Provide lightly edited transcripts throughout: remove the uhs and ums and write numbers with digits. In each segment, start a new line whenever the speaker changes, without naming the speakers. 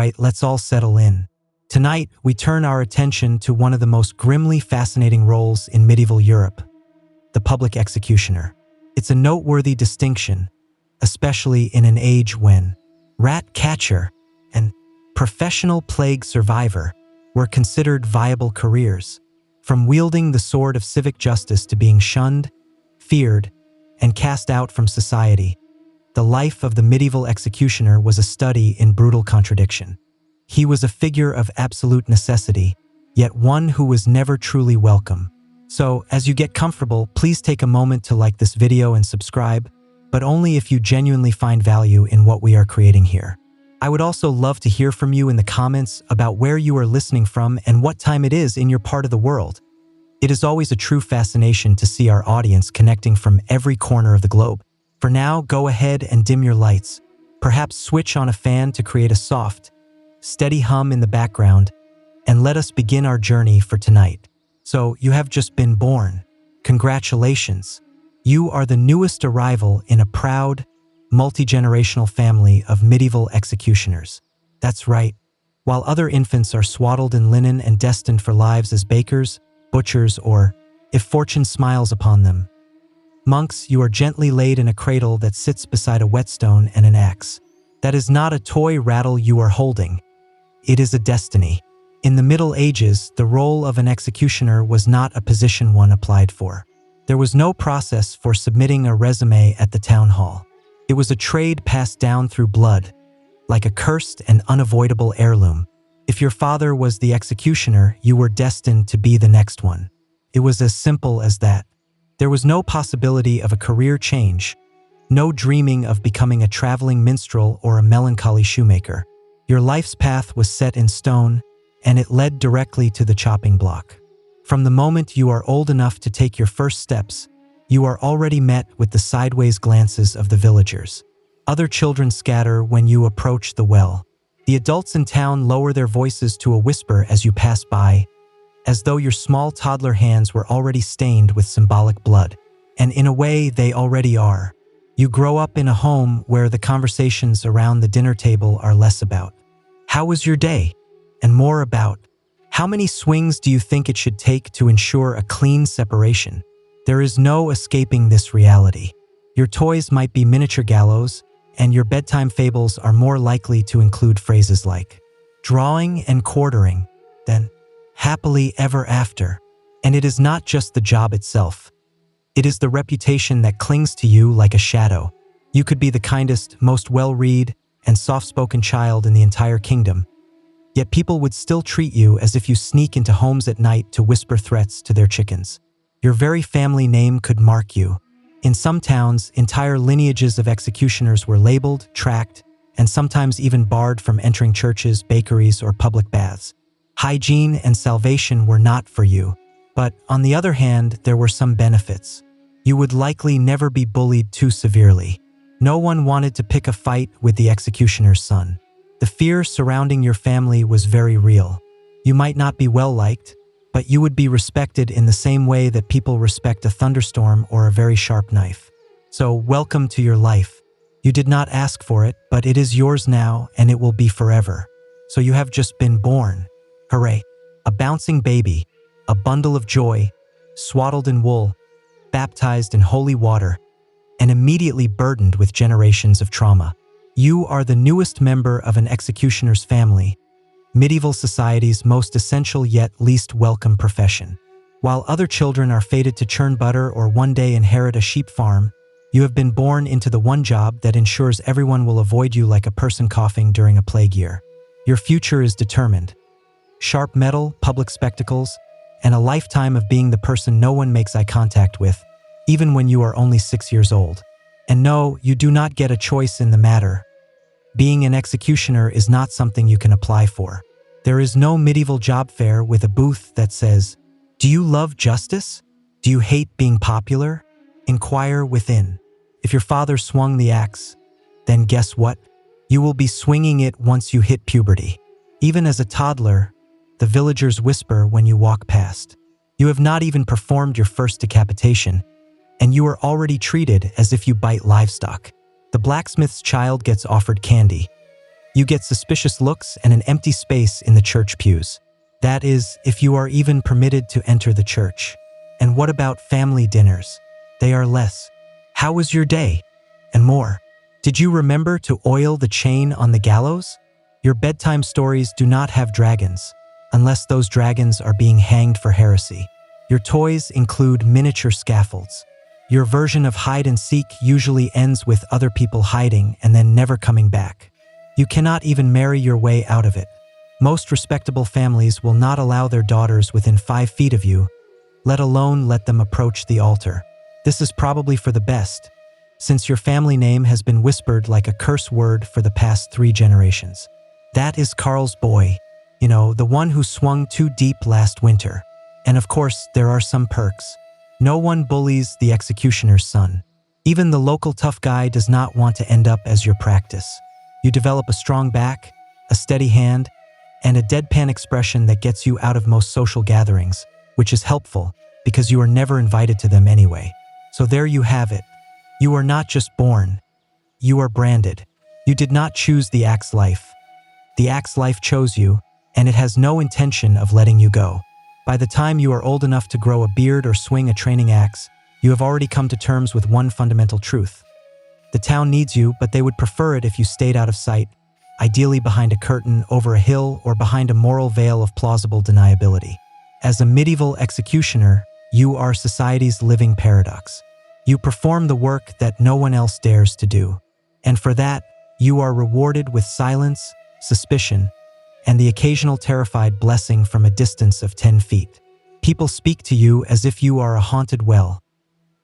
right, let's all settle in. Tonight, we turn our attention to one of the most grimly fascinating roles in medieval Europe, the public executioner. It's a noteworthy distinction, especially in an age when rat catcher and professional plague survivor were considered viable careers. From wielding the sword of civic justice to being shunned, feared, and cast out from society, the life of the medieval executioner was a study in brutal contradiction. He was a figure of absolute necessity, yet one who was never truly welcome. So, as you get comfortable, please take a moment to like this video and subscribe, but only if you genuinely find value in what we are creating here. I would also love to hear from you in the comments about where you are listening from and what time it is in your part of the world. It is always a true fascination to see our audience connecting from every corner of the globe. For now, go ahead and dim your lights. Perhaps switch on a fan to create a soft, steady hum in the background, and let us begin our journey for tonight. So, you have just been born. Congratulations. You are the newest arrival in a proud, multi-generational family of medieval executioners. That's right. While other infants are swaddled in linen and destined for lives as bakers, butchers, or, if fortune smiles upon them, monks, you are gently laid in a cradle that sits beside a whetstone and an axe. That is not a toy rattle you are holding. It is a destiny. In the Middle Ages, the role of an executioner was not a position one applied for. There was no process for submitting a resume at the town hall. It was a trade passed down through blood, like a cursed and unavoidable heirloom. If your father was the executioner, you were destined to be the next one. It was as simple as that. There was no possibility of a career change, no dreaming of becoming a traveling minstrel or a melancholy shoemaker. Your life's path was set in stone, and it led directly to the chopping block. From the moment you are old enough to take your first steps, you are already met with the sideways glances of the villagers. Other children scatter when you approach the well. The adults in town lower their voices to a whisper as you pass by, as though your small toddler hands were already stained with symbolic blood. And in a way, they already are. You grow up in a home where the conversations around the dinner table are less about, "How was your day?" and more about, "How many swings do you think it should take to ensure a clean separation?" There is no escaping this reality. Your toys might be miniature gallows, and your bedtime fables are more likely to include phrases like drawing and quartering than happily ever after. And it is not just the job itself. It is the reputation that clings to you like a shadow. You could be the kindest, most well-read, and soft-spoken child in the entire kingdom, yet people would still treat you as if you sneak into homes at night to whisper threats to their chickens. Your very family name could mark you. In some towns, entire lineages of executioners were labeled, tracked, and sometimes even barred from entering churches, bakeries, or public baths. Hygiene and salvation were not for you. But, on the other hand, there were some benefits. You would likely never be bullied too severely. No one wanted to pick a fight with the executioner's son. The fear surrounding your family was very real. You might not be well-liked, but you would be respected in the same way that people respect a thunderstorm or a very sharp knife. So, welcome to your life. You did not ask for it, but it is yours now, and it will be forever. So you have just been born. Hooray. A bouncing baby, a bundle of joy, swaddled in wool, baptized in holy water, and immediately burdened with generations of trauma. You are the newest member of an executioner's family, medieval society's most essential yet least welcome profession. While other children are fated to churn butter or one day inherit a sheep farm, you have been born into the one job that ensures everyone will avoid you like a person coughing during a plague year. Your future is determined. Sharp metal, public spectacles, and a lifetime of being the person no one makes eye contact with, even when you are only 6 years old. And no, you do not get a choice in the matter. Being an executioner is not something you can apply for. There is no medieval job fair with a booth that says, "Do you love justice? Do you hate being popular? Inquire within." If your father swung the axe, then guess what? You will be swinging it once you hit puberty. Even as a toddler, the villagers whisper when you walk past. You have not even performed your first decapitation, and you are already treated as if you bite livestock. The blacksmith's child gets offered candy. You get suspicious looks and an empty space in the church pews. That is, if you are even permitted to enter the church. And what about family dinners? They are less. How was your day? And more. Did you remember to oil the chain on the gallows? Your bedtime stories do not have dragons, unless those dragons are being hanged for heresy. Your toys include miniature scaffolds. Your version of hide and seek usually ends with other people hiding and then never coming back. You cannot even marry your way out of it. Most respectable families will not allow their daughters within 5 feet of you, let alone let them approach the altar. This is probably for the best, since your family name has been whispered like a curse word for the past 3 generations. That is Carl's boy, the one who swung too deep last winter. And of course, there are some perks. No one bullies the executioner's son. Even the local tough guy does not want to end up as your practice. You develop a strong back, a steady hand, and a deadpan expression that gets you out of most social gatherings, which is helpful because you are never invited to them anyway. So there you have it. You are not just born. You are branded. You did not choose the axe life. The axe life chose you, and it has no intention of letting you go. By the time you are old enough to grow a beard or swing a training axe, you have already come to terms with one fundamental truth. The town needs you, but they would prefer it if you stayed out of sight, ideally behind a curtain, over a hill, or behind a moral veil of plausible deniability. As a medieval executioner, you are society's living paradox. You perform the work that no one else dares to do. And for that, you are rewarded with silence, suspicion, and the occasional terrified blessing from a distance of 10 feet. People speak to you as if you are a haunted well,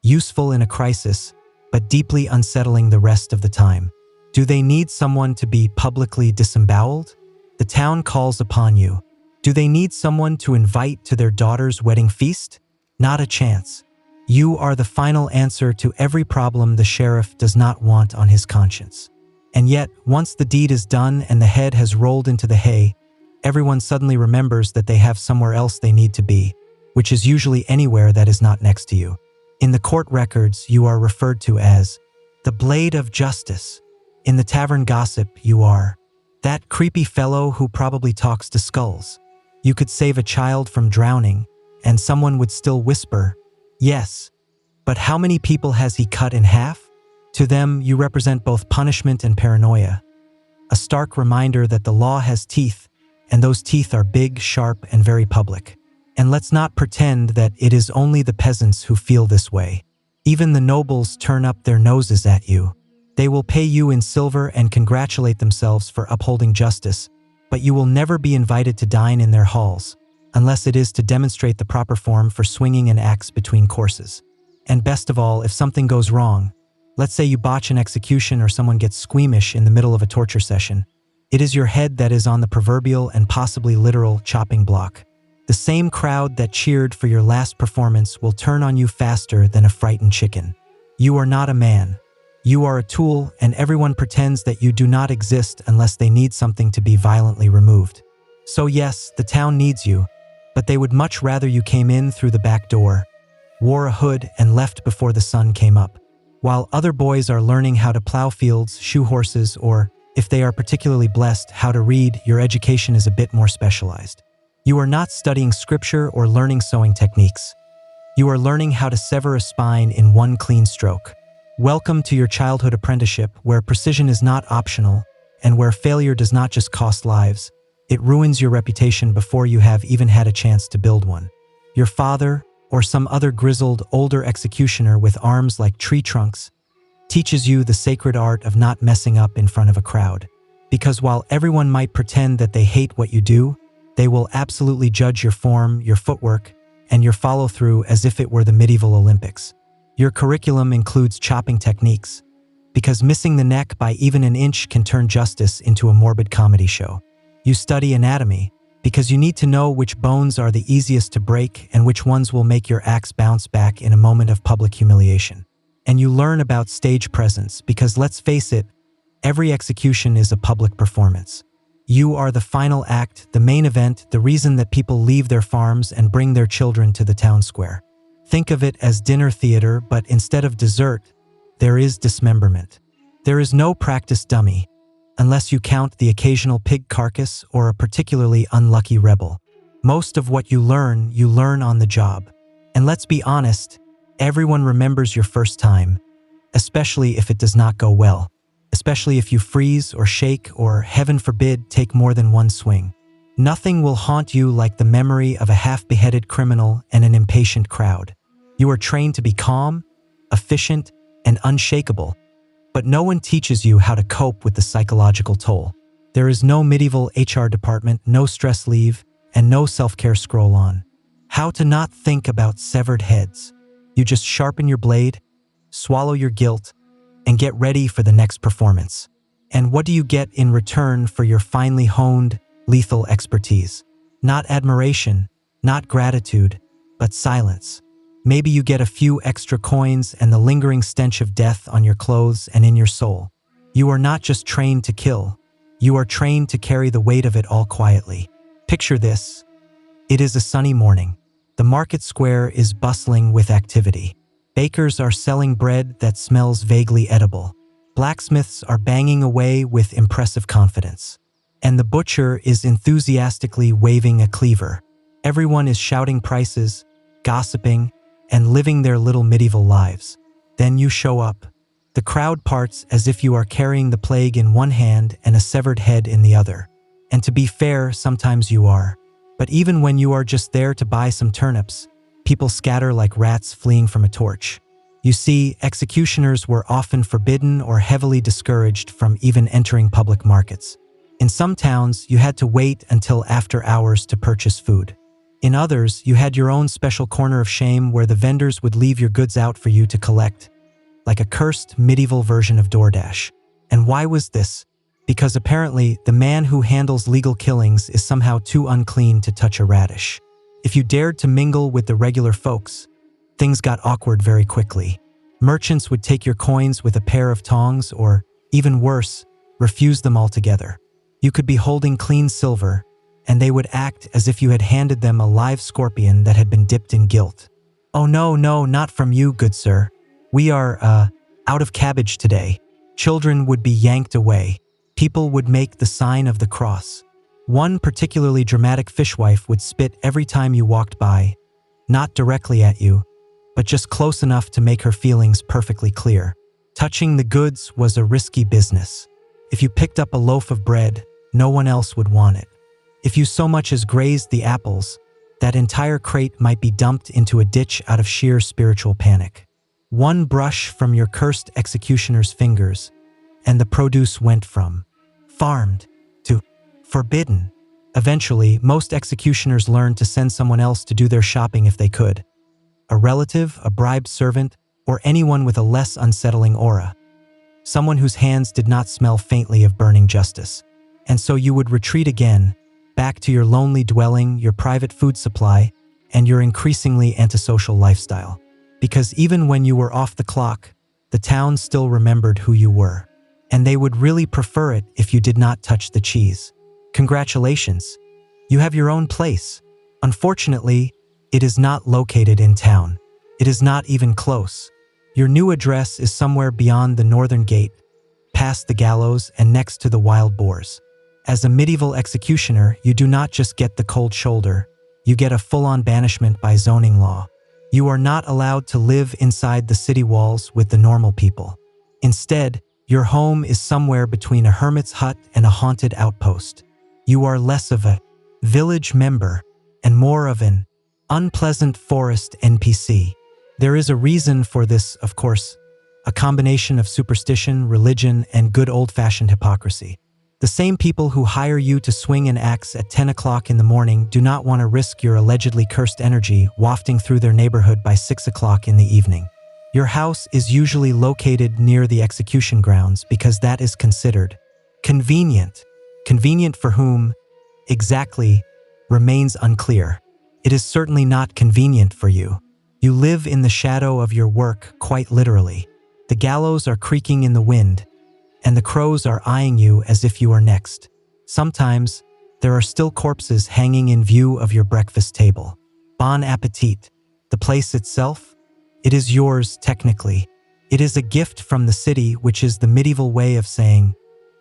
useful in a crisis, but deeply unsettling the rest of the time. Do they need someone to be publicly disemboweled? The town calls upon you. Do they need someone to invite to their daughter's wedding feast? Not a chance. You are the final answer to every problem the sheriff does not want on his conscience. And yet, once the deed is done and the head has rolled into the hay, everyone suddenly remembers that they have somewhere else they need to be, which is usually anywhere that is not next to you. In the court records, you are referred to as the blade of justice. In the tavern gossip, you are that creepy fellow who probably talks to skulls. You could save a child from drowning, and someone would still whisper, "Yes, but how many people has he cut in half?" To them, you represent both punishment and paranoia, a stark reminder that the law has teeth, and those teeth are big, sharp, and very public. And let's not pretend that it is only the peasants who feel this way. Even the nobles turn up their noses at you. They will pay you in silver and congratulate themselves for upholding justice, but you will never be invited to dine in their halls, unless it is to demonstrate the proper form for swinging an axe between courses. And best of all, if something goes wrong, let's say you botch an execution or someone gets squeamish in the middle of a torture session, it is your head that is on the proverbial and possibly literal chopping block. The same crowd that cheered for your last performance will turn on you faster than a frightened chicken. You are not a man. You are a tool, and everyone pretends that you do not exist unless they need something to be violently removed. So yes, the town needs you, but they would much rather you came in through the back door, wore a hood, and left before the sun came up. While other boys are learning how to plow fields, shoe horses, or, if they are particularly blessed, how to read, your education is a bit more specialized. You are not studying scripture or learning sewing techniques. You are learning how to sever a spine in one clean stroke. Welcome to your childhood apprenticeship, where precision is not optional, and where failure does not just cost lives, it ruins your reputation before you have even had a chance to build one. Your father, or some other grizzled, older executioner with arms like tree trunks, teaches you the sacred art of not messing up in front of a crowd. Because while everyone might pretend that they hate what you do, they will absolutely judge your form, your footwork, and your follow-through as if it were the medieval Olympics. Your curriculum includes chopping techniques, because missing the neck by even an inch can turn justice into a morbid comedy show. You study anatomy, because you need to know which bones are the easiest to break and which ones will make your axe bounce back in a moment of public humiliation. And you learn about stage presence, because let's face it, every execution is a public performance. You are the final act, the main event, the reason that people leave their farms and bring their children to the town square. Think of it as dinner theater, but instead of dessert, there is dismemberment. There is no practice dummy. unless you count the occasional pig carcass or a particularly unlucky rebel. Most of what you learn on the job. And let's be honest, everyone remembers your first time, especially if it does not go well, especially if you freeze or shake or, heaven forbid, take more than one swing. Nothing will haunt you like the memory of a half-beheaded criminal and an impatient crowd. You are trained to be calm, efficient, and unshakable, but no one teaches you how to cope with the psychological toll. There is no medieval HR department, no stress leave, and no self-care scroll on. How to not think about severed heads. You just sharpen your blade, swallow your guilt, and get ready for the next performance. And what do you get in return for your finely honed, lethal expertise? Not admiration, not gratitude, but silence. Maybe you get a few extra coins and the lingering stench of death on your clothes and in your soul. You are not just trained to kill, you are trained to carry the weight of it all quietly. Picture this. It is a sunny morning. The market square is bustling with activity. Bakers are selling bread that smells vaguely edible. Blacksmiths are banging away with impressive confidence. And the butcher is enthusiastically waving a cleaver. Everyone is shouting prices, gossiping, and living their little medieval lives. Then you show up. The crowd parts as if you are carrying the plague in one hand and a severed head in the other. And to be fair, sometimes you are. But even when you are just there to buy some turnips, people scatter like rats fleeing from a torch. You see, executioners were often forbidden or heavily discouraged from even entering public markets. In some towns, you had to wait until after hours to purchase food. In others, you had your own special corner of shame where the vendors would leave your goods out for you to collect, like a cursed medieval version of DoorDash. And why was this? Because apparently, the man who handles legal killings is somehow too unclean to touch a radish. If you dared to mingle with the regular folks, things got awkward very quickly. Merchants would take your coins with a pair of tongs or, even worse, refuse them altogether. You could be holding clean silver, and they would act as if you had handed them a live scorpion that had been dipped in guilt. "Oh no, not from you, good sir. We are, out of cabbage today." Children would be yanked away. People would make the sign of the cross. One particularly dramatic fishwife would spit every time you walked by, not directly at you, but just close enough to make her feelings perfectly clear. Touching the goods was a risky business. If you picked up a loaf of bread, no one else would want it. If you so much as grazed the apples, that entire crate might be dumped into a ditch out of sheer spiritual panic. One brush from your cursed executioner's fingers, and the produce went from farmed to forbidden. Eventually, most executioners learned to send someone else to do their shopping if they could. A relative, a bribed servant, or anyone with a less unsettling aura. Someone whose hands did not smell faintly of burning justice. And so you would retreat again, back to your lonely dwelling, your private food supply, and your increasingly antisocial lifestyle. Because even when you were off the clock, the town still remembered who you were. And they would really prefer it if you did not touch the cheese. Congratulations, you have your own place. Unfortunately, it is not located in town. It is not even close. Your new address is somewhere beyond the northern gate, past the gallows and next to the wild boars. As a medieval executioner, you do not just get the cold shoulder, you get a full-on banishment by zoning law. You are not allowed to live inside the city walls with the normal people. Instead, your home is somewhere between a hermit's hut and a haunted outpost. You are less of a village member and more of an unpleasant forest NPC. There is a reason for this, of course, a combination of superstition, religion, and good old-fashioned hypocrisy. The same people who hire you to swing an axe at 10 o'clock in the morning do not want to risk your allegedly cursed energy wafting through their neighborhood by 6 o'clock in the evening. Your house is usually located near the execution grounds because that is considered convenient. Convenient for whom, exactly, remains unclear. It is certainly not convenient for you. You live in the shadow of your work, quite literally. The gallows are creaking in the wind, and the crows are eyeing you as if you are next. Sometimes, there are still corpses hanging in view of your breakfast table. Bon appetit. The place itself? It is yours, technically. It is a gift from the city, which is the medieval way of saying,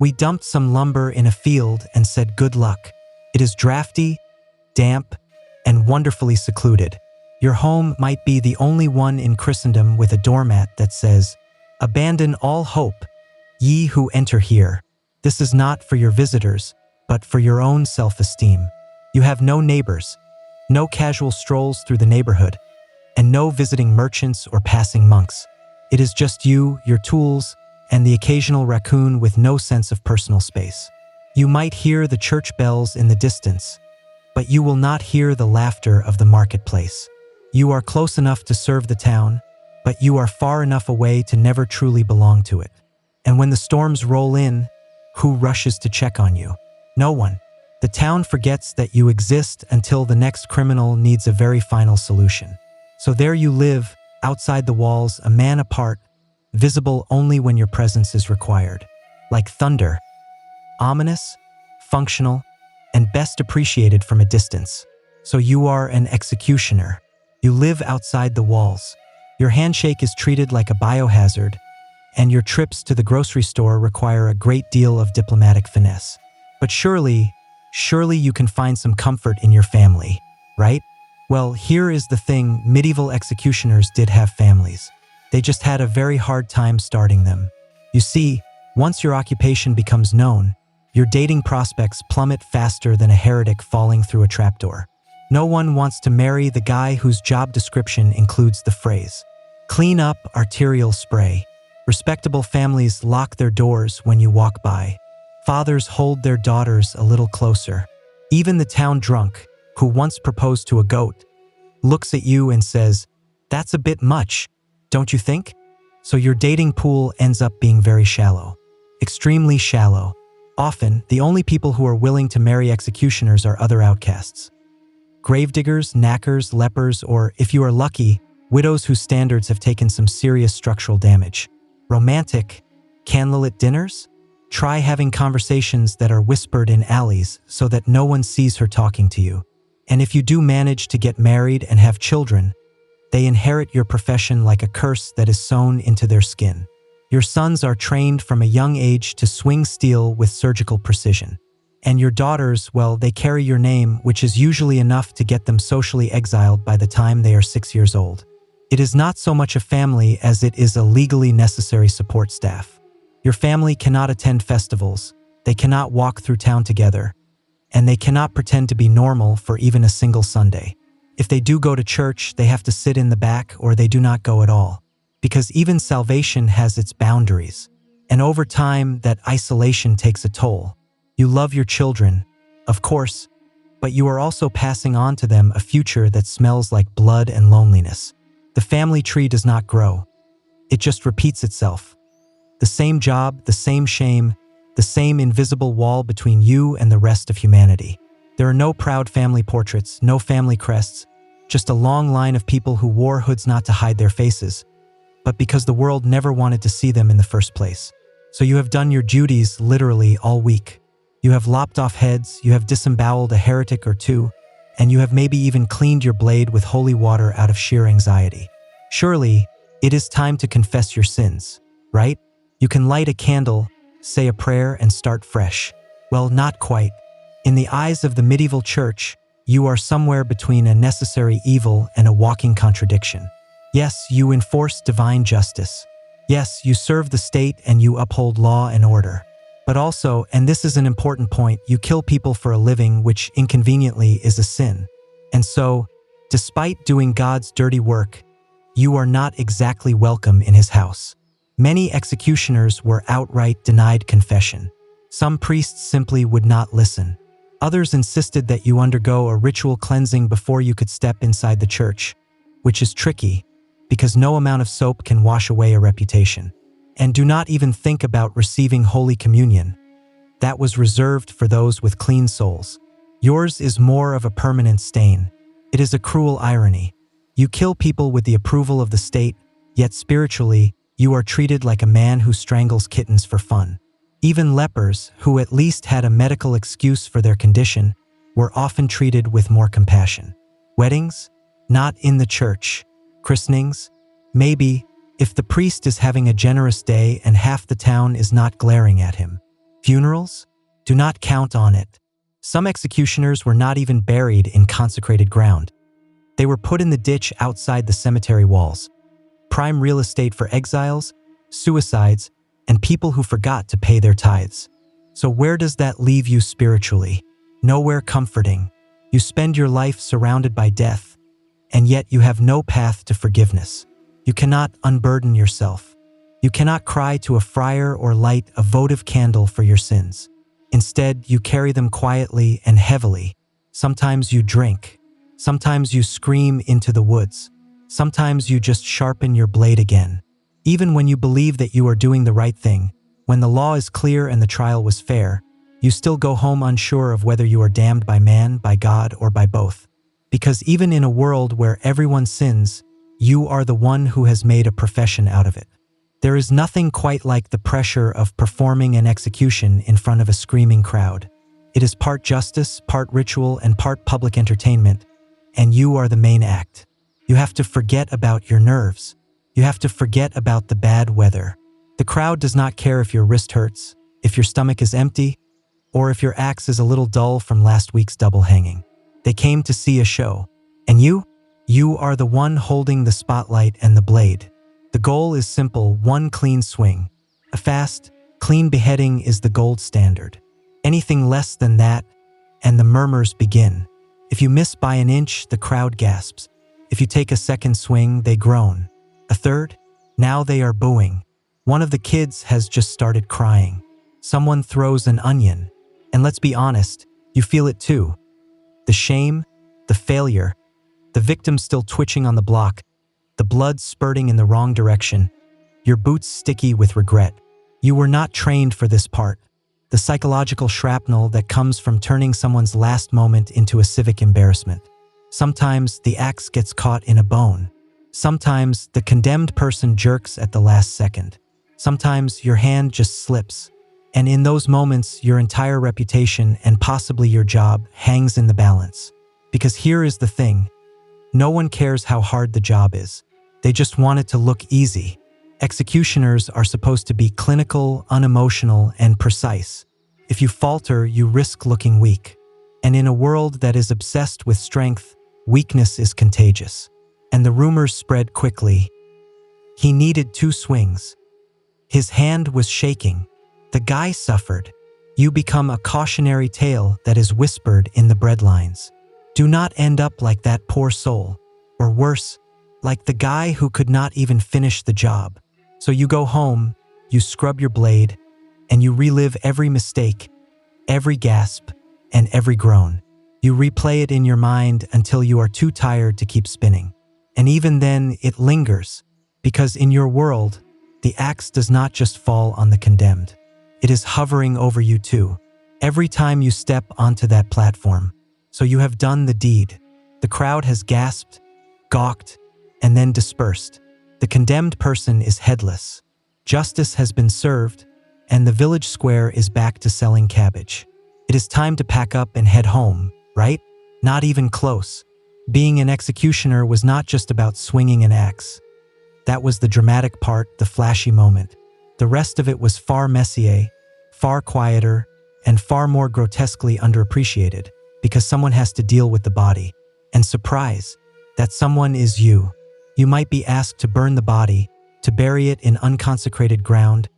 We dumped some lumber in a field and said good luck. It is drafty, damp, and wonderfully secluded. Your home might be the only one in Christendom with a doormat that says, "Abandon all hope, ye who enter here." This is not for your visitors, but for your own self-esteem. You have no neighbors, no casual strolls through the neighborhood, and no visiting merchants or passing monks. It is just you, your tools, and the occasional raccoon with no sense of personal space. You might hear the church bells in the distance, but you will not hear the laughter of the marketplace. You are close enough to serve the town, but you are far enough away to never truly belong to it. And when the storms roll in, who rushes to check on you? No one. The town forgets that you exist until the next criminal needs a very final solution. So there you live, outside the walls, a man apart, visible only when your presence is required. Like thunder, ominous, functional, and best appreciated from a distance. So you are an executioner. You live outside the walls. Your handshake is treated like a biohazard, and your trips to the grocery store require a great deal of diplomatic finesse. But surely you can find some comfort in your family, right? Well, here is the thing, medieval executioners did have families. They just had a very hard time starting them. You see, once your occupation becomes known, your dating prospects plummet faster than a heretic falling through a trapdoor. No one wants to marry the guy whose job description includes the phrase, "Clean up arterial spray." Respectable families lock their doors when you walk by. Fathers hold their daughters a little closer. Even the town drunk, who once proposed to a goat, looks at you and says, "That's a bit much, don't you think?" So your dating pool ends up being very shallow. Extremely shallow. Often, the only people who are willing to marry executioners are other outcasts. Gravediggers, knackers, lepers, or, if you are lucky, widows whose standards have taken some serious structural damage. Romantic, candlelit dinners? Try having conversations that are whispered in alleys so that no one sees her talking to you. And if you do manage to get married and have children, they inherit your profession like a curse that is sewn into their skin. Your sons are trained from a young age to swing steel with surgical precision. And your daughters, well, they carry your name, which is usually enough to get them socially exiled by the time they are 6 years old. It is not so much a family as it is a legally necessary support staff. Your family cannot attend festivals, they cannot walk through town together, and they cannot pretend to be normal for even a single Sunday. If they do go to church, they have to sit in the back or they do not go at all. Because even salvation has its boundaries. And over time, that isolation takes a toll. You love your children, of course, but you are also passing on to them a future that smells like blood and loneliness. The family tree does not grow. It just repeats itself. The same job, the same shame, the same invisible wall between you and the rest of humanity. There are no proud family portraits, no family crests, just a long line of people who wore hoods not to hide their faces, but because the world never wanted to see them in the first place. So you have done your duties literally all week. You have lopped off heads, you have disemboweled a heretic or two, and you have maybe even cleaned your blade with holy water out of sheer anxiety. Surely, it is time to confess your sins, right? You can light a candle, say a prayer, and start fresh. Well, not quite. In the eyes of the medieval church, you are somewhere between a necessary evil and a walking contradiction. Yes, you enforce divine justice. Yes, you serve the state and you uphold law and order. But also, and this is an important point, you kill people for a living, which inconveniently is a sin. And so, despite doing God's dirty work, you are not exactly welcome in his house. Many executioners were outright denied confession. Some priests simply would not listen. Others insisted that you undergo a ritual cleansing before you could step inside the church, which is tricky, because no amount of soap can wash away a reputation. And do not even think about receiving Holy Communion. That was reserved for those with clean souls. Yours is more of a permanent stain. It is a cruel irony. You kill people with the approval of the state, yet spiritually, you are treated like a man who strangles kittens for fun. Even lepers, who at least had a medical excuse for their condition, were often treated with more compassion. Weddings? Not in the church. Christenings? Maybe, if the priest is having a generous day and half the town is not glaring at him. Funerals? Do not count on it. Some executioners were not even buried in consecrated ground. They were put in the ditch outside the cemetery walls. Prime real estate for exiles, suicides, and people who forgot to pay their tithes. So where does that leave you spiritually? Nowhere comforting. You spend your life surrounded by death, and yet you have no path to forgiveness. You cannot unburden yourself. You cannot cry to a friar or light a votive candle for your sins. Instead, you carry them quietly and heavily. Sometimes you drink. Sometimes you scream into the woods. Sometimes you just sharpen your blade again. Even when you believe that you are doing the right thing, when the law is clear and the trial was fair, you still go home unsure of whether you are damned by man, by God, or by both. Because even in a world where everyone sins, you are the one who has made a profession out of it. There is nothing quite like the pressure of performing an execution in front of a screaming crowd. It is part justice, part ritual, and part public entertainment, and you are the main act. You have to forget about your nerves. You have to forget about the bad weather. The crowd does not care if your wrist hurts, if your stomach is empty, or if your axe is a little dull from last week's double hanging. They came to see a show. And you are the one holding the spotlight and the blade. The goal is simple: one clean swing. A fast, clean beheading is the gold standard. Anything less than that, and the murmurs begin. If you miss by an inch, the crowd gasps. If you take a second swing, they groan. A third? Now they are booing. One of the kids has just started crying. Someone throws an onion. And let's be honest, you feel it too. The shame, the failure, the victim still twitching on the block, the blood spurting in the wrong direction, your boots sticky with regret. You were not trained for this part. The psychological shrapnel that comes from turning someone's last moment into a civic embarrassment. Sometimes the axe gets caught in a bone. Sometimes the condemned person jerks at the last second. Sometimes your hand just slips. And in those moments, your entire reputation and possibly your job hangs in the balance. Because here is the thing. No one cares how hard the job is. They just want it to look easy. Executioners are supposed to be clinical, unemotional, and precise. If you falter, you risk looking weak. And in a world that is obsessed with strength, weakness is contagious. And the rumors spread quickly. He needed 2 swings. His hand was shaking. The guy suffered. You become a cautionary tale that is whispered in the breadlines. Do not end up like that poor soul. Or worse, like the guy who could not even finish the job. So you go home, you scrub your blade, and you relive every mistake, every gasp, and every groan. You replay it in your mind until you are too tired to keep spinning. And even then, it lingers, because in your world, the axe does not just fall on the condemned. It is hovering over you too, every time you step onto that platform. So you have done the deed. The crowd has gasped, gawked, and then dispersed. The condemned person is headless. Justice has been served, and the village square is back to selling cabbage. It is time to pack up and head home, right? Not even close. Being an executioner was not just about swinging an axe. That was the dramatic part, the flashy moment. The rest of it was far messier, far quieter, and far more grotesquely underappreciated, because someone has to deal with the body. And surprise, that someone is you. You might be asked to burn the body, to bury it in unconsecrated ground,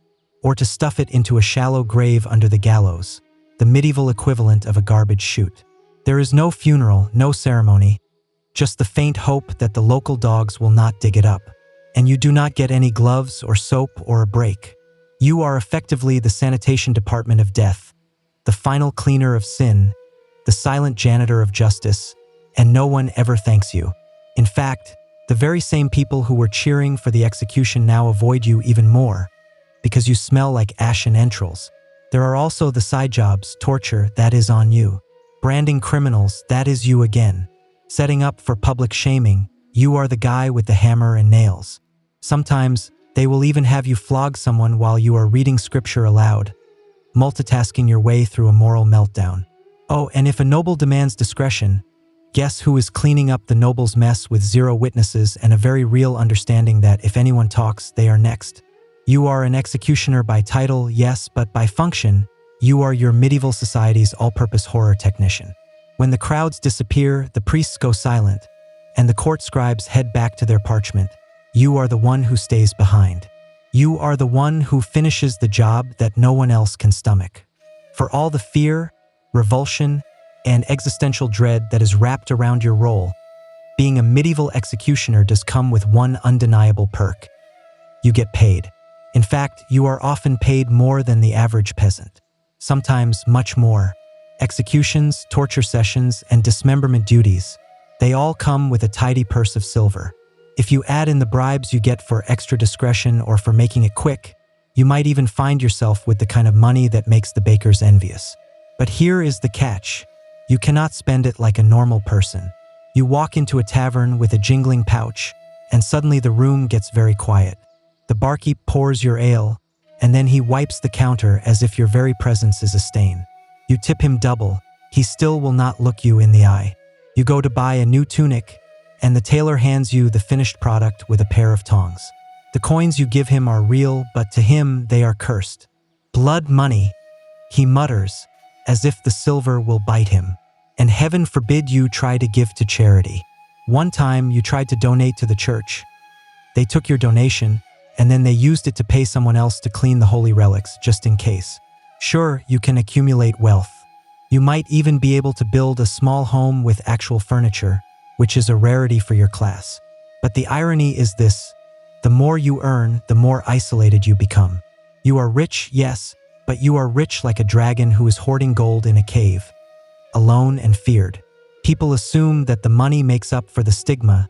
or to stuff it into a shallow grave under the gallows, the medieval equivalent of a garbage chute. There is no funeral, no ceremony, just the faint hope that the local dogs will not dig it up. And you do not get any gloves or soap or a break. You are effectively the sanitation department of death, the final cleaner of sin, the silent janitor of justice, and no one ever thanks you. In fact, the very same people who were cheering for the execution now avoid you even more, because you smell like ashen entrails. There are also the side jobs, torture, that is on you. Branding criminals, that is you again. Setting up for public shaming, you are the guy with the hammer and nails. Sometimes, they will even have you flog someone while you are reading scripture aloud, multitasking your way through a moral meltdown. Oh, and if a noble demands discretion, guess who is cleaning up the noble's mess with 0 witnesses and a very real understanding that if anyone talks, they are next. You are an executioner by title, yes, but by function, You are your medieval society's all-purpose horror technician. When the crowds disappear, the priests go silent, and the court scribes head back to their parchment. You are the one who stays behind. You are the one who finishes the job that no one else can stomach. For all the fear, revulsion, and existential dread that is wrapped around your role, being a medieval executioner does come with one undeniable perk. You get paid. In fact, you are often paid more than the average peasant. Sometimes much more. Executions, torture sessions, and dismemberment duties, they all come with a tidy purse of silver. If you add in the bribes you get for extra discretion or for making it quick, you might even find yourself with the kind of money that makes the bakers envious. But here is the catch. You cannot spend it like a normal person. You walk into a tavern with a jingling pouch, and suddenly the room gets very quiet. The barkeep pours your ale, and then he wipes the counter as if your very presence is a stain. You tip him double. He still will not look you in the eye. You go to buy a new tunic, and the tailor hands you the finished product with a pair of tongs. The coins you give him are real, but to him they are cursed. Blood money, he mutters, as if the silver will bite him. And heaven forbid you try to give to charity. One time you tried to donate to the church. They took your donation, and then they used it to pay someone else to clean the holy relics, just in case. Sure, you can accumulate wealth. You might even be able to build a small home with actual furniture, which is a rarity for your class. But the irony is this: the more you earn, the more isolated you become. You are rich, yes, but you are rich like a dragon who is hoarding gold in a cave, alone and feared. People assume that the money makes up for the stigma,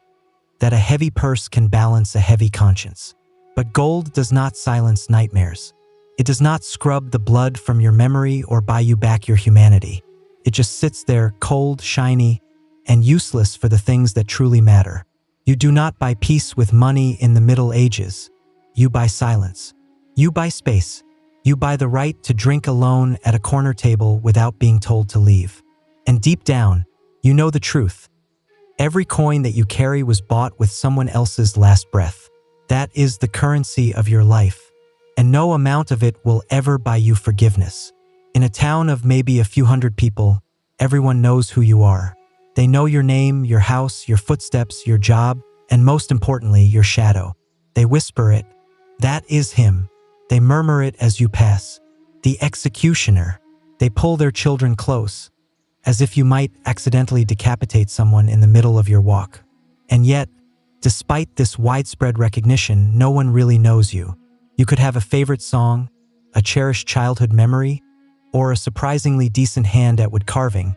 that a heavy purse can balance a heavy conscience. But gold does not silence nightmares. It does not scrub the blood from your memory or buy you back your humanity. It just sits there, cold, shiny, and useless for the things that truly matter. You do not buy peace with money in the Middle Ages. You buy silence. You buy space. You buy the right to drink alone at a corner table without being told to leave. And deep down, you know the truth. Every coin that you carry was bought with someone else's last breath. That is the currency of your life. And no amount of it will ever buy you forgiveness. In a town of maybe a few hundred people, everyone knows who you are. They know your name, your house, your footsteps, your job, and most importantly, your shadow. They whisper it. That is him. They murmur it as you pass. The executioner. They pull their children close, as if you might accidentally decapitate someone in the middle of your walk. And yet, despite this widespread recognition, no one really knows you. You could have a favorite song, a cherished childhood memory, or a surprisingly decent hand at wood carving,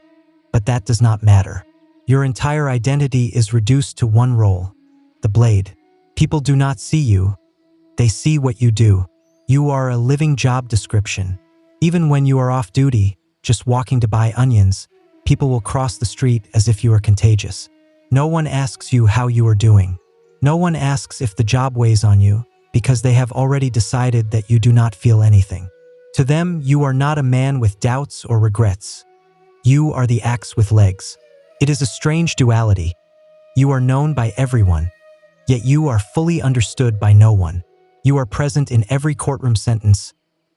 but that does not matter. Your entire identity is reduced to one role: the blade. People do not see you. They see what you do. You are a living job description. Even when you are off duty, just walking to buy onions, people will cross the street as if you are contagious. No one asks you how you are doing. No one asks if the job weighs on you, because they have already decided that you do not feel anything. To them, you are not a man with doubts or regrets. You are the axe with legs. It is a strange duality. You are known by everyone, yet you are fully understood by no one. You are present in every courtroom sentence,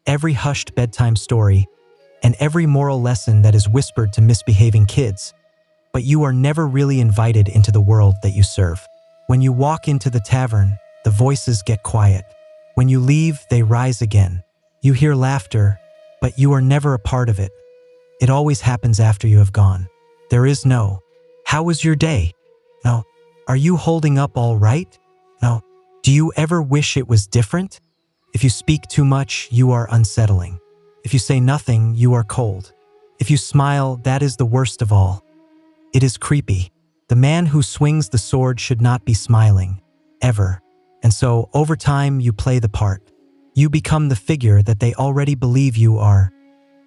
every hushed bedtime story, and every moral lesson that is whispered to misbehaving kids. But you are never really invited into the world that you serve. When you walk into the tavern, the voices get quiet. When you leave, they rise again. You hear laughter, but you are never a part of it. It always happens after you have gone. There is no, "How was your day?" No, "Are you holding up all right?" No, "Do you ever wish it was different?" If you speak too much, you are unsettling. If you say nothing, you are cold. If you smile, that is the worst of all. It is creepy. The man who swings the sword should not be smiling, ever. And so, over time, you play the part. You become the figure that they already believe you are.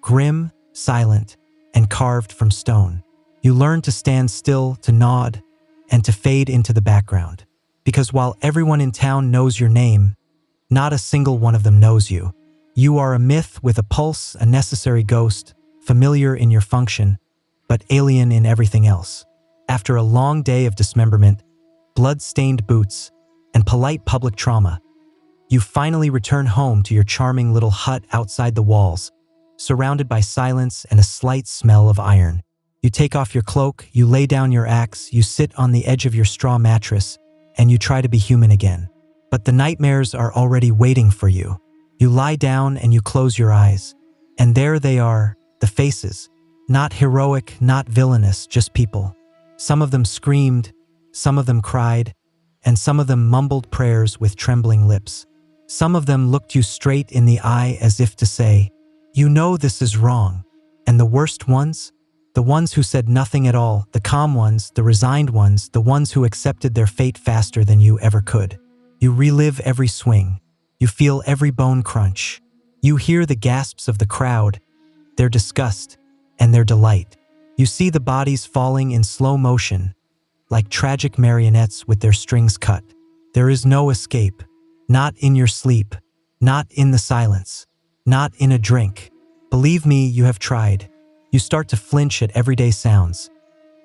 Grim, silent, and carved from stone. You learn to stand still, to nod, and to fade into the background. Because while everyone in town knows your name, not a single one of them knows you. You are a myth with a pulse, a necessary ghost, familiar in your function, but alien in everything else. After a long day of dismemberment, blood-stained boots, and polite public trauma, you finally return home to your charming little hut outside the walls, surrounded by silence and a slight smell of iron. You take off your cloak, you lay down your axe, you sit on the edge of your straw mattress, and you try to be human again. But the nightmares are already waiting for you. You lie down and you close your eyes. And there they are, the faces. Not heroic, not villainous, just people. Some of them screamed, some of them cried, and some of them mumbled prayers with trembling lips. Some of them looked you straight in the eye as if to say, "You know this is wrong." And the worst ones? The ones who said nothing at all, the calm ones, the resigned ones, the ones who accepted their fate faster than you ever could. You relive every swing. You feel every bone crunch. You hear the gasps of the crowd, their disgust, and their delight. You see the bodies falling in slow motion, like tragic marionettes with their strings cut. There is no escape. Not in your sleep. Not in the silence. Not in a drink. Believe me, you have tried. You start to flinch at everyday sounds.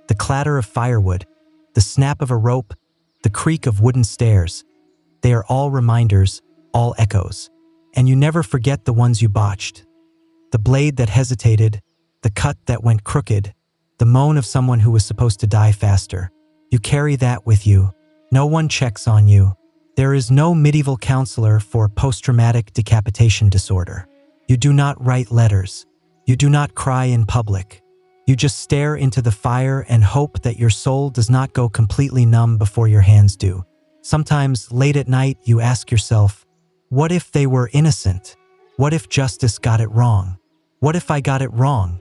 The clatter of firewood, the snap of a rope, the creak of wooden stairs. They are all reminders, all echoes. And you never forget the ones you botched. The blade that hesitated, the cut that went crooked, the moan of someone who was supposed to die faster. You carry that with you. No one checks on you. There is no medieval counselor for post-traumatic decapitation disorder. You do not write letters. You do not cry in public. You just stare into the fire and hope that your soul does not go completely numb before your hands do. Sometimes, late at night, you ask yourself, what if they were innocent? What if justice got it wrong? What if I got it wrong?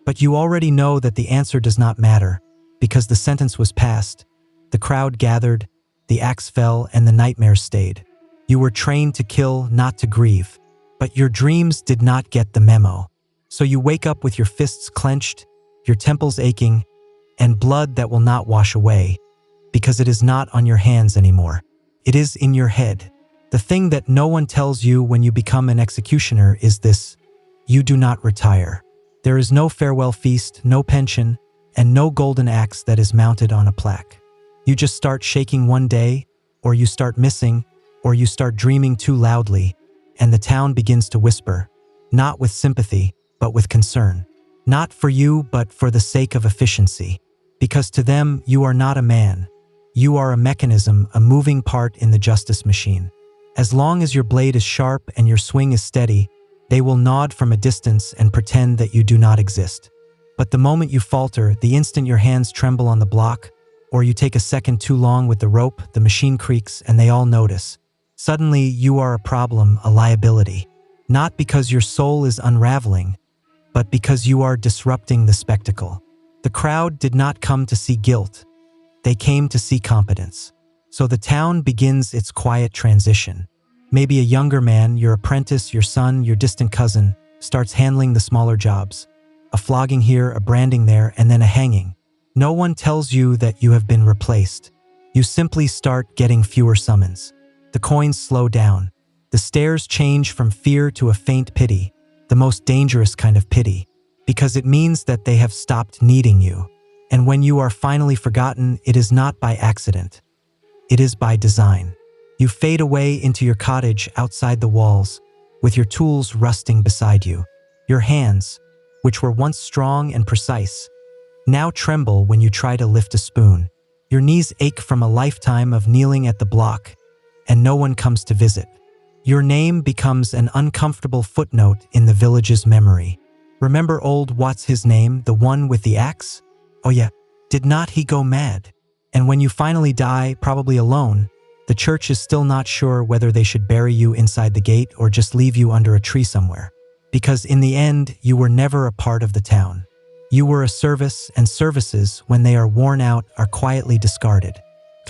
But you already know that the answer does not matter, because the sentence was passed. The crowd gathered, the axe fell, and the nightmares stayed. You were trained to kill, not to grieve. But your dreams did not get the memo. So you wake up with your fists clenched, your temples aching, and blood that will not wash away, because it is not on your hands anymore. It is in your head. The thing that no one tells you when you become an executioner is this: you do not retire. There is no farewell feast, no pension, and no golden axe that is mounted on a plaque. You just start shaking one day, or you start missing, or you start dreaming too loudly, and the town begins to whisper, not with sympathy, but with concern. Not for you, but for the sake of efficiency. Because to them, you are not a man. You are a mechanism, a moving part in the justice machine. As long as your blade is sharp and your swing is steady, they will nod from a distance and pretend that you do not exist. But the moment you falter, the instant your hands tremble on the block, or you take a second too long with the rope, the machine creaks and they all notice. Suddenly, you are a problem, a liability. Not because your soul is unraveling, but because you are disrupting the spectacle. The crowd did not come to see guilt. They came to see competence. So the town begins its quiet transition. Maybe a younger man, your apprentice, your son, your distant cousin, starts handling the smaller jobs. A flogging here, a branding there, and then a hanging. No one tells you that you have been replaced. You simply start getting fewer summons. The coins slow down. The stares change from fear to a faint pity, the most dangerous kind of pity, because it means that they have stopped needing you. And when you are finally forgotten, it is not by accident. It is by design. You fade away into your cottage outside the walls, with your tools rusting beside you. Your hands, which were once strong and precise, now tremble when you try to lift a spoon. Your knees ache from a lifetime of kneeling at the block, and no one comes to visit. Your name becomes an uncomfortable footnote in the village's memory. Remember old what's his name, the one with the axe? Oh yeah, did not he go mad? And when you finally die, probably alone, the church is still not sure whether they should bury you inside the gate or just leave you under a tree somewhere. Because in the end, you were never a part of the town. You were a service, and services, when they are worn out, are quietly discarded.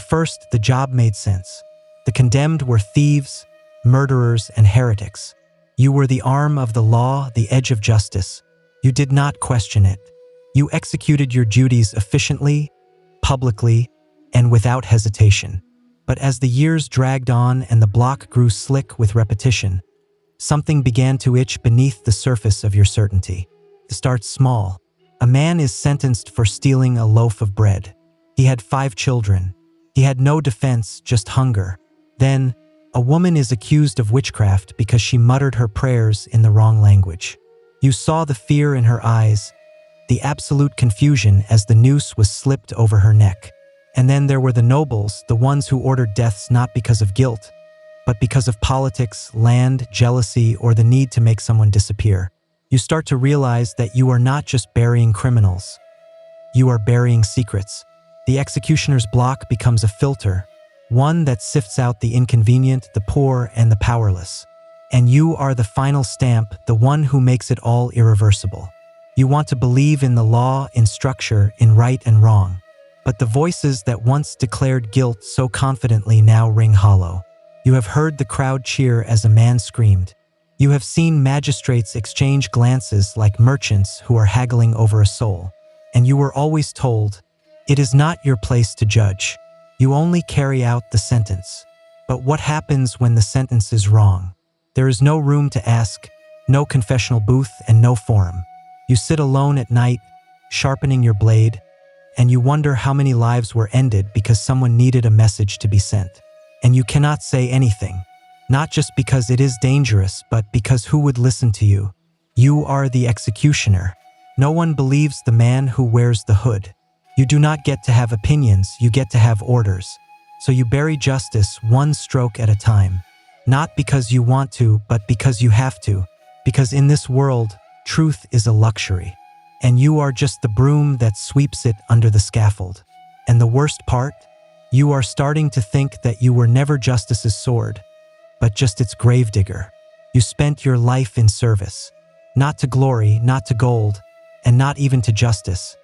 First, the job made sense. The condemned were thieves, murderers, and heretics. You were the arm of the law, the edge of justice. You did not question it. You executed your duties efficiently, publicly, and without hesitation. But as the years dragged on and the block grew slick with repetition, something began to itch beneath the surface of your certainty. It starts small. A man is sentenced for stealing a loaf of bread. He had 5 children. He had no defense, just hunger. Then, a woman is accused of witchcraft because she muttered her prayers in the wrong language. You saw the fear in her eyes, the absolute confusion as the noose was slipped over her neck. And then there were the nobles, the ones who ordered deaths not because of guilt, but because of politics, land, jealousy, or the need to make someone disappear. You start to realize that you are not just burying criminals. You are burying secrets. The executioner's block becomes a filter, one that sifts out the inconvenient, the poor, and the powerless. And you are the final stamp, the one who makes it all irreversible. You want to believe in the law, in structure, in right and wrong. But the voices that once declared guilt so confidently now ring hollow. You have heard the crowd cheer as a man screamed. You have seen magistrates exchange glances like merchants who are haggling over a soul. And you were always told, it is not your place to judge. You only carry out the sentence. But what happens when the sentence is wrong? There is no room to ask, no confessional booth, and no forum. You sit alone at night, sharpening your blade, and you wonder how many lives were ended because someone needed a message to be sent. And you cannot say anything, not just because it is dangerous, but because who would listen to you? You are the executioner. No one believes the man who wears the hood. You do not get to have opinions, you get to have orders. So you bury justice one stroke at a time. Not because you want to, but because you have to. Because in this world, truth is a luxury. And you are just the broom that sweeps it under the scaffold. And the worst part? You are starting to think that you were never justice's sword, but just its gravedigger. You spent your life in service. Not to glory, not to gold, and not even to justice.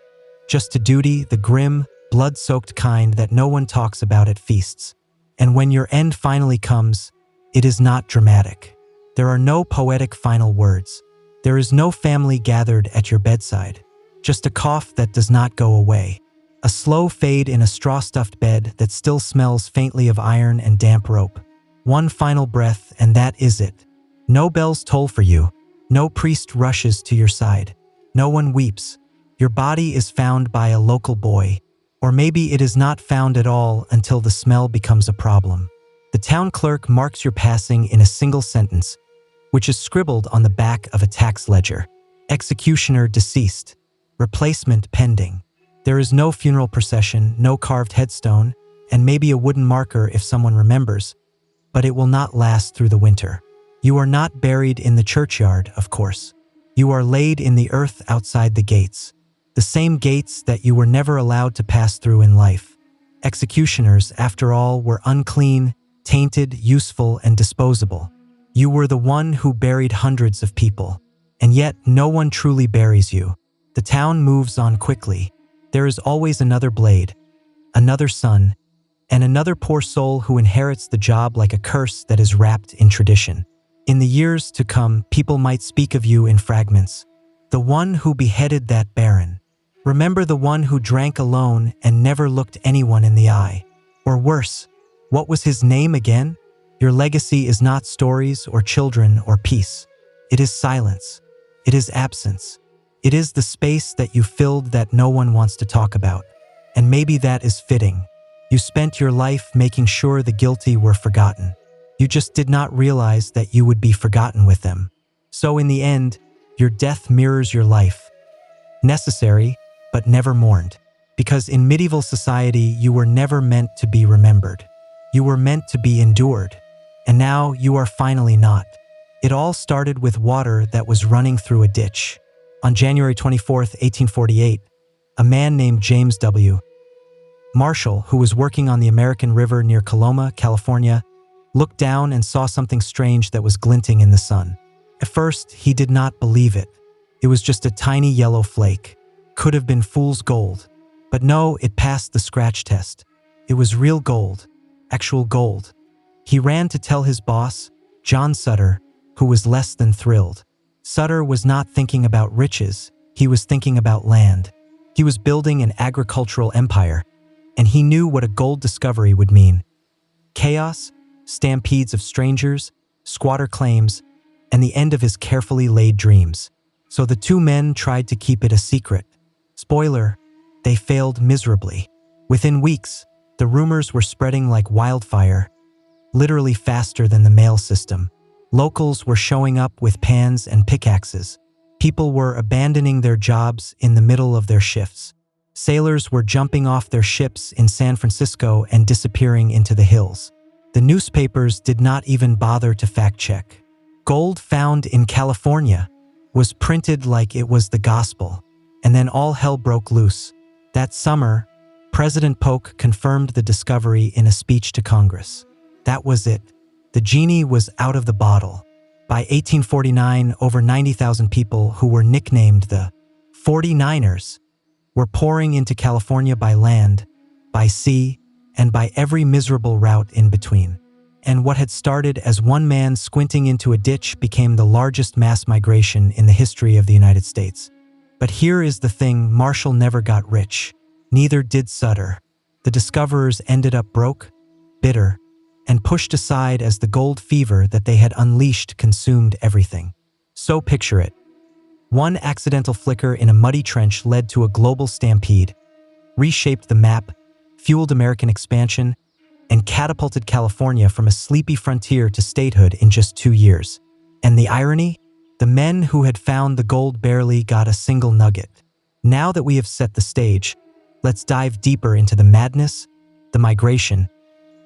Just to duty, the grim, blood-soaked kind that no one talks about at feasts. And when your end finally comes, it is not dramatic. There are no poetic final words. There is no family gathered at your bedside. Just a cough that does not go away. A slow fade in a straw-stuffed bed that still smells faintly of iron and damp rope. One final breath, and that is it. No bells toll for you. No priest rushes to your side. No one weeps. Your body is found by a local boy. Or maybe it is not found at all until the smell becomes a problem. The town clerk marks your passing in a single sentence, which is scribbled on the back of a tax ledger. Executioner deceased. Replacement pending. There is no funeral procession, no carved headstone, and maybe a wooden marker if someone remembers, but it will not last through the winter. You are not buried in the churchyard, of course. You are laid in the earth outside the gates. The same gates that you were never allowed to pass through in life. Executioners, after all, were unclean, tainted, useful, and disposable. You were the one who buried hundreds of people. And yet, no one truly buries you. The town moves on quickly. There is always another blade, another son, and another poor soul who inherits the job like a curse that is wrapped in tradition. In the years to come, people might speak of you in fragments. The one who beheaded that baron. Remember the one who drank alone and never looked anyone in the eye. Or worse, what was his name again? Your legacy is not stories or children or peace. It is silence. It is absence. It is the space that you filled that no one wants to talk about. And maybe that is fitting. You spent your life making sure the guilty were forgotten. You just did not realize that you would be forgotten with them. So in the end, your death mirrors your life. Necessary, but never mourned. Because in medieval society, you were never meant to be remembered. You were meant to be endured. And now you are finally not. It all started with water that was running through a ditch. On January 24, 1848, a man named James W. Marshall, who was working on the American River near Coloma, California, looked down and saw something strange that was glinting in the sun. At first, he did not believe it. It was just a tiny yellow flake. Could have been fool's gold. But no, it passed the scratch test. It was real gold. Actual gold. He ran to tell his boss, John Sutter, who was less than thrilled. Sutter was not thinking about riches, he was thinking about land. He was building an agricultural empire, and he knew what a gold discovery would mean. Chaos, stampedes of strangers, squatter claims, and the end of his carefully laid dreams. So the two men tried to keep it a secret. Spoiler, they failed miserably. Within weeks, the rumors were spreading like wildfire, literally faster than the mail system. Locals were showing up with pans and pickaxes. People were abandoning their jobs in the middle of their shifts. Sailors were jumping off their ships in San Francisco and disappearing into the hills. The newspapers did not even bother to fact-check. Gold found in California was printed like it was the gospel, and then all hell broke loose. That summer, President Polk confirmed the discovery in a speech to Congress. That was it. The genie was out of the bottle. By 1849, over 90,000 people who were nicknamed the 49ers were pouring into California by land, by sea, and by every miserable route in between. And what had started as one man squinting into a ditch became the largest mass migration in the history of the United States. But here is the thing: Marshall never got rich. Neither did Sutter. The discoverers ended up broke, bitter, and pushed aside as the gold fever that they had unleashed consumed everything. So picture it. One accidental flicker in a muddy trench led to a global stampede, reshaped the map, fueled American expansion, and catapulted California from a sleepy frontier to statehood in just 2 years. And the irony? The men who had found the gold barely got a single nugget. Now that we have set the stage, let's dive deeper into the madness, the migration,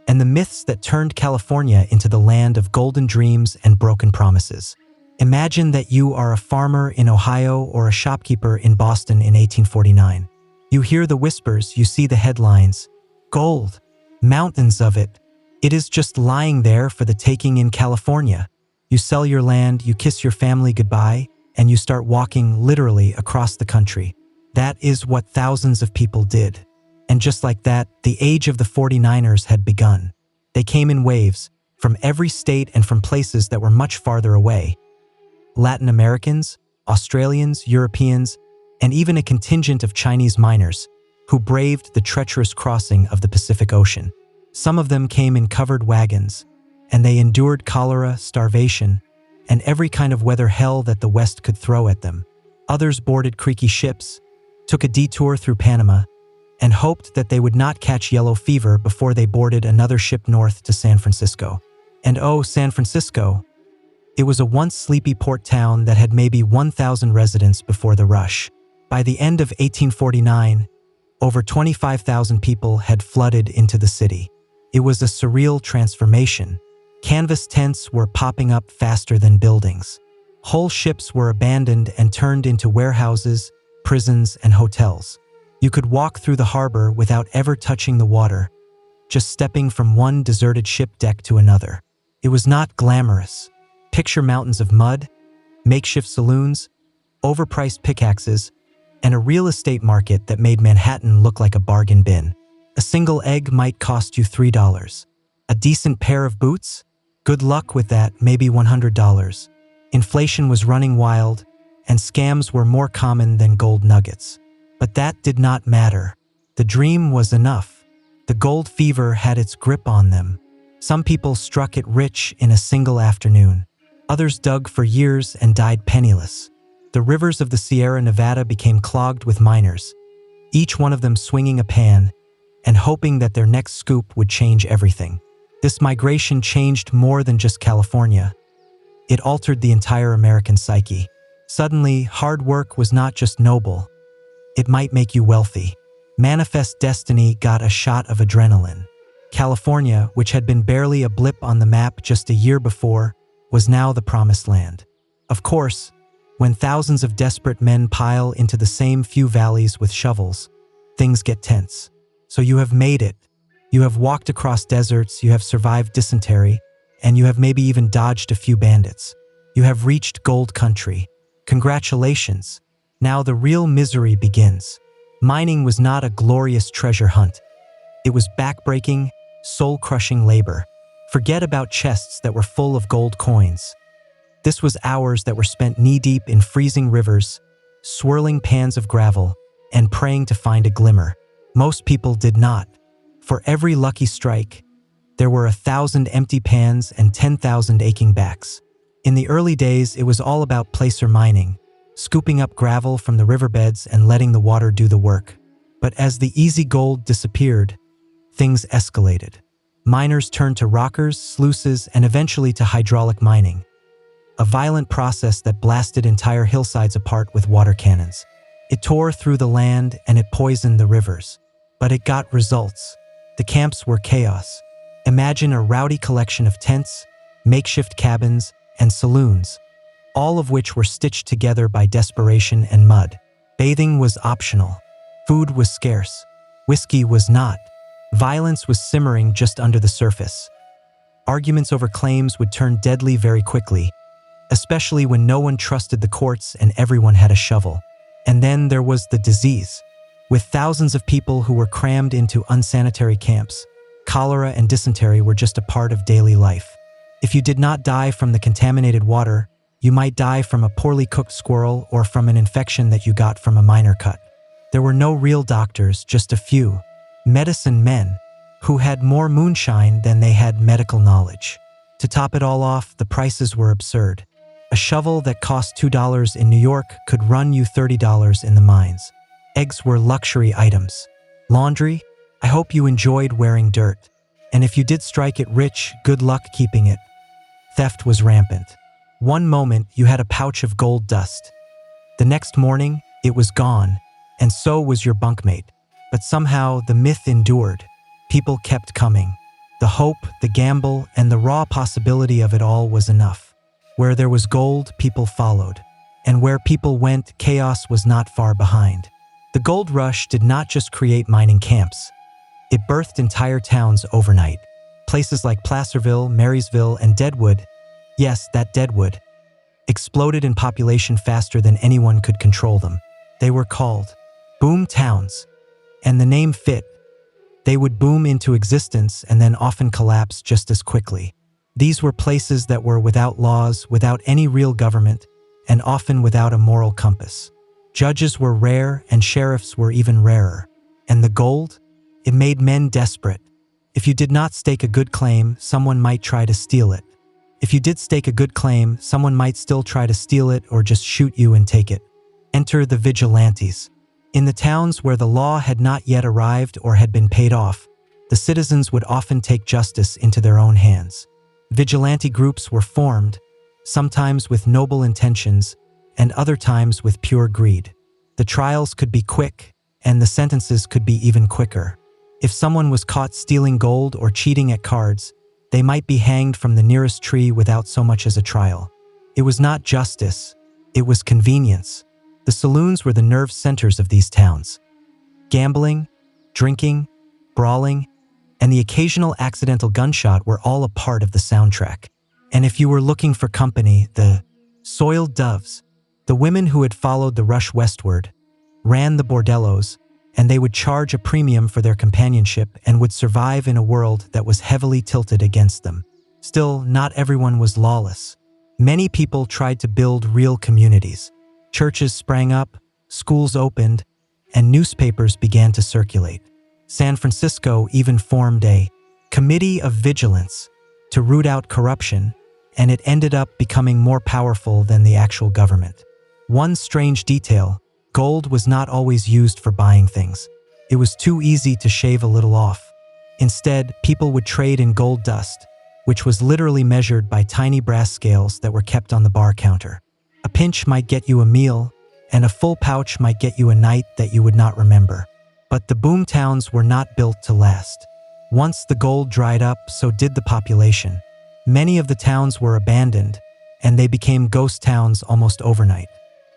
and the myths that turned California into the land of golden dreams and broken promises. Imagine that you are a farmer in Ohio or a shopkeeper in Boston in 1849. You hear the whispers, you see the headlines. Gold, mountains of it. It is just lying there for the taking in California. You sell your land, you kiss your family goodbye, and you start walking literally across the country. That is what thousands of people did. And just like that, the age of the 49ers had begun. They came in waves, from every state and from places that were much farther away. Latin Americans, Australians, Europeans, and even a contingent of Chinese miners who braved the treacherous crossing of the Pacific Ocean. Some of them came in covered wagons, and they endured cholera, starvation, and every kind of weather hell that the West could throw at them. Others boarded creaky ships, took a detour through Panama, and hoped that they would not catch yellow fever before they boarded another ship north to San Francisco. And oh, San Francisco! It was a once sleepy port town that had maybe 1,000 residents before the rush. By the end of 1849, over 25,000 people had flooded into the city. It was a surreal transformation. Canvas tents were popping up faster than buildings. Whole ships were abandoned and turned into warehouses, prisons, and hotels. You could walk through the harbor without ever touching the water, just stepping from one deserted ship deck to another. It was not glamorous. Picture mountains of mud, makeshift saloons, overpriced pickaxes, and a real estate market that made Manhattan look like a bargain bin. A single egg might cost you $3. A decent pair of boots? Good luck with that, maybe $100. Inflation was running wild, and scams were more common than gold nuggets. But that did not matter. The dream was enough. The gold fever had its grip on them. Some people struck it rich in a single afternoon. Others dug for years and died penniless. The rivers of the Sierra Nevada became clogged with miners, each one of them swinging a pan and hoping that their next scoop would change everything. This migration changed more than just California. It altered the entire American psyche. Suddenly, hard work was not just noble. It might make you wealthy. Manifest destiny got a shot of adrenaline. California, which had been barely a blip on the map just a year before, was now the promised land. Of course, when thousands of desperate men pile into the same few valleys with shovels, things get tense. So you have made it. You have walked across deserts, you have survived dysentery, and you have maybe even dodged a few bandits. You have reached gold country. Congratulations. Now the real misery begins. Mining was not a glorious treasure hunt. It was backbreaking, soul-crushing labor. Forget about chests that were full of gold coins. This was hours that were spent knee-deep in freezing rivers, swirling pans of gravel, and praying to find a glimmer. Most people did not. For every lucky strike, there were 1,000 empty pans and 10,000 aching backs. In the early days, it was all about placer mining, scooping up gravel from the riverbeds and letting the water do the work. But as the easy gold disappeared, things escalated. Miners turned to rockers, sluices, and eventually to hydraulic mining. a violent process that blasted entire hillsides apart with water cannons. It tore through the land and it poisoned the rivers. But it got results. The camps were chaos. Imagine a rowdy collection of tents, makeshift cabins, and saloons, all of which were stitched together by desperation and mud. Bathing was optional. Food was scarce. Whiskey was not. Violence was simmering just under the surface. Arguments over claims would turn deadly very quickly, especially when no one trusted the courts and everyone had a shovel. And then there was the disease. With thousands of people who were crammed into unsanitary camps, cholera and dysentery were just a part of daily life. If you did not die from the contaminated water, you might die from a poorly cooked squirrel or from an infection that you got from a minor cut. There were no real doctors, just a few medicine men who had more moonshine than they had medical knowledge. To top it all off, the prices were absurd. A shovel that cost $2 in New York could run you $30 in the mines. Eggs were luxury items. Laundry? I hope you enjoyed wearing dirt. And if you did strike it rich, good luck keeping it. Theft was rampant. One moment, you had a pouch of gold dust. The next morning, it was gone, and so was your bunkmate. But somehow, the myth endured. People kept coming. The hope, the gamble, and the raw possibility of it all was enough. Where there was gold, people followed. And where people went, chaos was not far behind. The gold rush did not just create mining camps. It birthed entire towns overnight. Places like Placerville, Marysville, and Deadwood, yes, that Deadwood, exploded in population faster than anyone could control them. They were called boom towns. And the name fit. They would boom into existence and then often collapse just as quickly. These were places that were without laws, without any real government, and often without a moral compass. Judges were rare and sheriffs were even rarer. And the gold? It made men desperate. If you did not stake a good claim, someone might try to steal it. If you did stake a good claim, someone might still try to steal it or just shoot you and take it. Enter the vigilantes. In the towns where the law had not yet arrived or had been paid off, the citizens would often take justice into their own hands. Vigilante groups were formed, sometimes with noble intentions, and other times with pure greed. The trials could be quick, and the sentences could be even quicker. If someone was caught stealing gold or cheating at cards, they might be hanged from the nearest tree without so much as a trial. It was not justice, it was convenience. The saloons were the nerve centers of these towns. Gambling, drinking, brawling, and the occasional accidental gunshot were all a part of the soundtrack. And if you were looking for company, the soiled doves, the women who had followed the rush westward, ran the bordellos, and they would charge a premium for their companionship and would survive in a world that was heavily tilted against them. Still, not everyone was lawless. Many people tried to build real communities. Churches sprang up, schools opened, and newspapers began to circulate. San Francisco even formed a committee of vigilance to root out corruption, and it ended up becoming more powerful than the actual government. One strange detail: gold was not always used for buying things. It was too easy to shave a little off. Instead, people would trade in gold dust, which was literally measured by tiny brass scales that were kept on the bar counter. A pinch might get you a meal, and a full pouch might get you a night that you would not remember. But the boom towns were not built to last. Once the gold dried up, so did the population. Many of the towns were abandoned, and they became ghost towns almost overnight.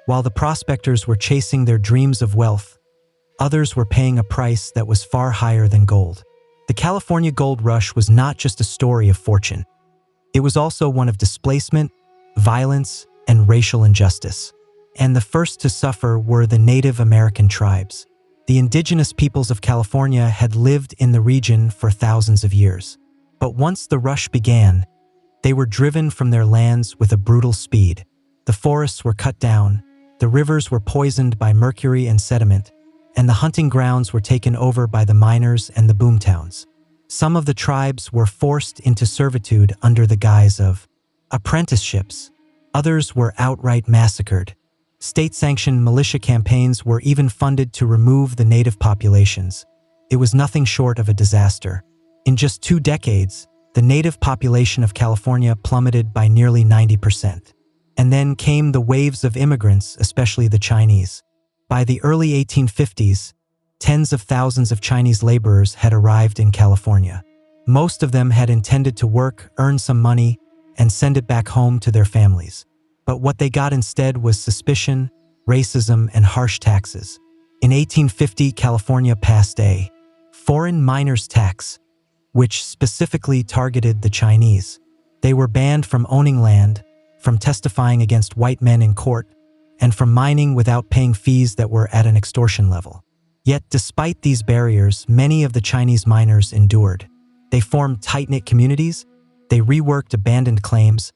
While the prospectors were chasing their dreams of wealth, others were paying a price that was far higher than gold. The California gold rush was not just a story of fortune. It was also one of displacement, violence, and racial injustice. And the first to suffer were the Native American tribes. The indigenous peoples of California had lived in the region for thousands of years. But once the rush began, they were driven from their lands with a brutal speed. The forests were cut down, the rivers were poisoned by mercury and sediment, and the hunting grounds were taken over by the miners and the boomtowns. Some of the tribes were forced into servitude under the guise of apprenticeships. Others were outright massacred. State-sanctioned militia campaigns were even funded to remove the native populations. It was nothing short of a disaster. In just 2 decades, the native population of California plummeted by nearly 90%. And then came the waves of immigrants, especially the Chinese. By the early 1850s, tens of thousands of Chinese laborers had arrived in California. Most of them had intended to work, earn some money, and send it back home to their families. But what they got instead was suspicion, racism, and harsh taxes. In 1850, California passed a foreign miners tax, which specifically targeted the Chinese. They were banned from owning land, from testifying against white men in court, and from mining without paying fees that were at an extortion level. Yet, despite these barriers, many of the Chinese miners endured. They formed tight-knit communities, they reworked abandoned claims,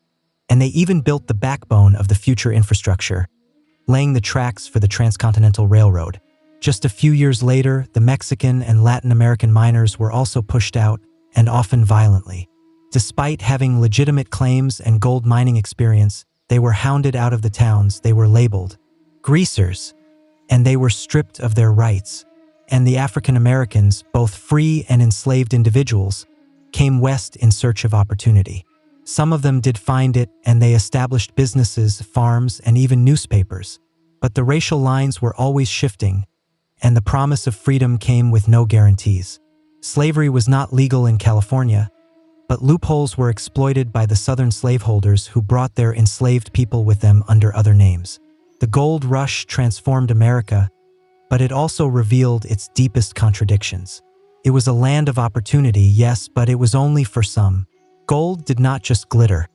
and they even built the backbone of the future infrastructure, laying the tracks for the Transcontinental Railroad. Just a few years later, the Mexican and Latin American miners were also pushed out, and often violently. Despite having legitimate claims and gold mining experience, they were hounded out of the towns. They were labeled greasers, and they were stripped of their rights. And the African Americans, both free and enslaved individuals, came west in search of opportunity. Some of them did find it, and they established businesses, farms, and even newspapers. But the racial lines were always shifting, and the promise of freedom came with no guarantees. Slavery was not legal in California, but loopholes were exploited by the Southern slaveholders who brought their enslaved people with them under other names. The gold rush transformed America, but it also revealed its deepest contradictions. It was a land of opportunity, yes, but it was only for some. Gold did not just glitter.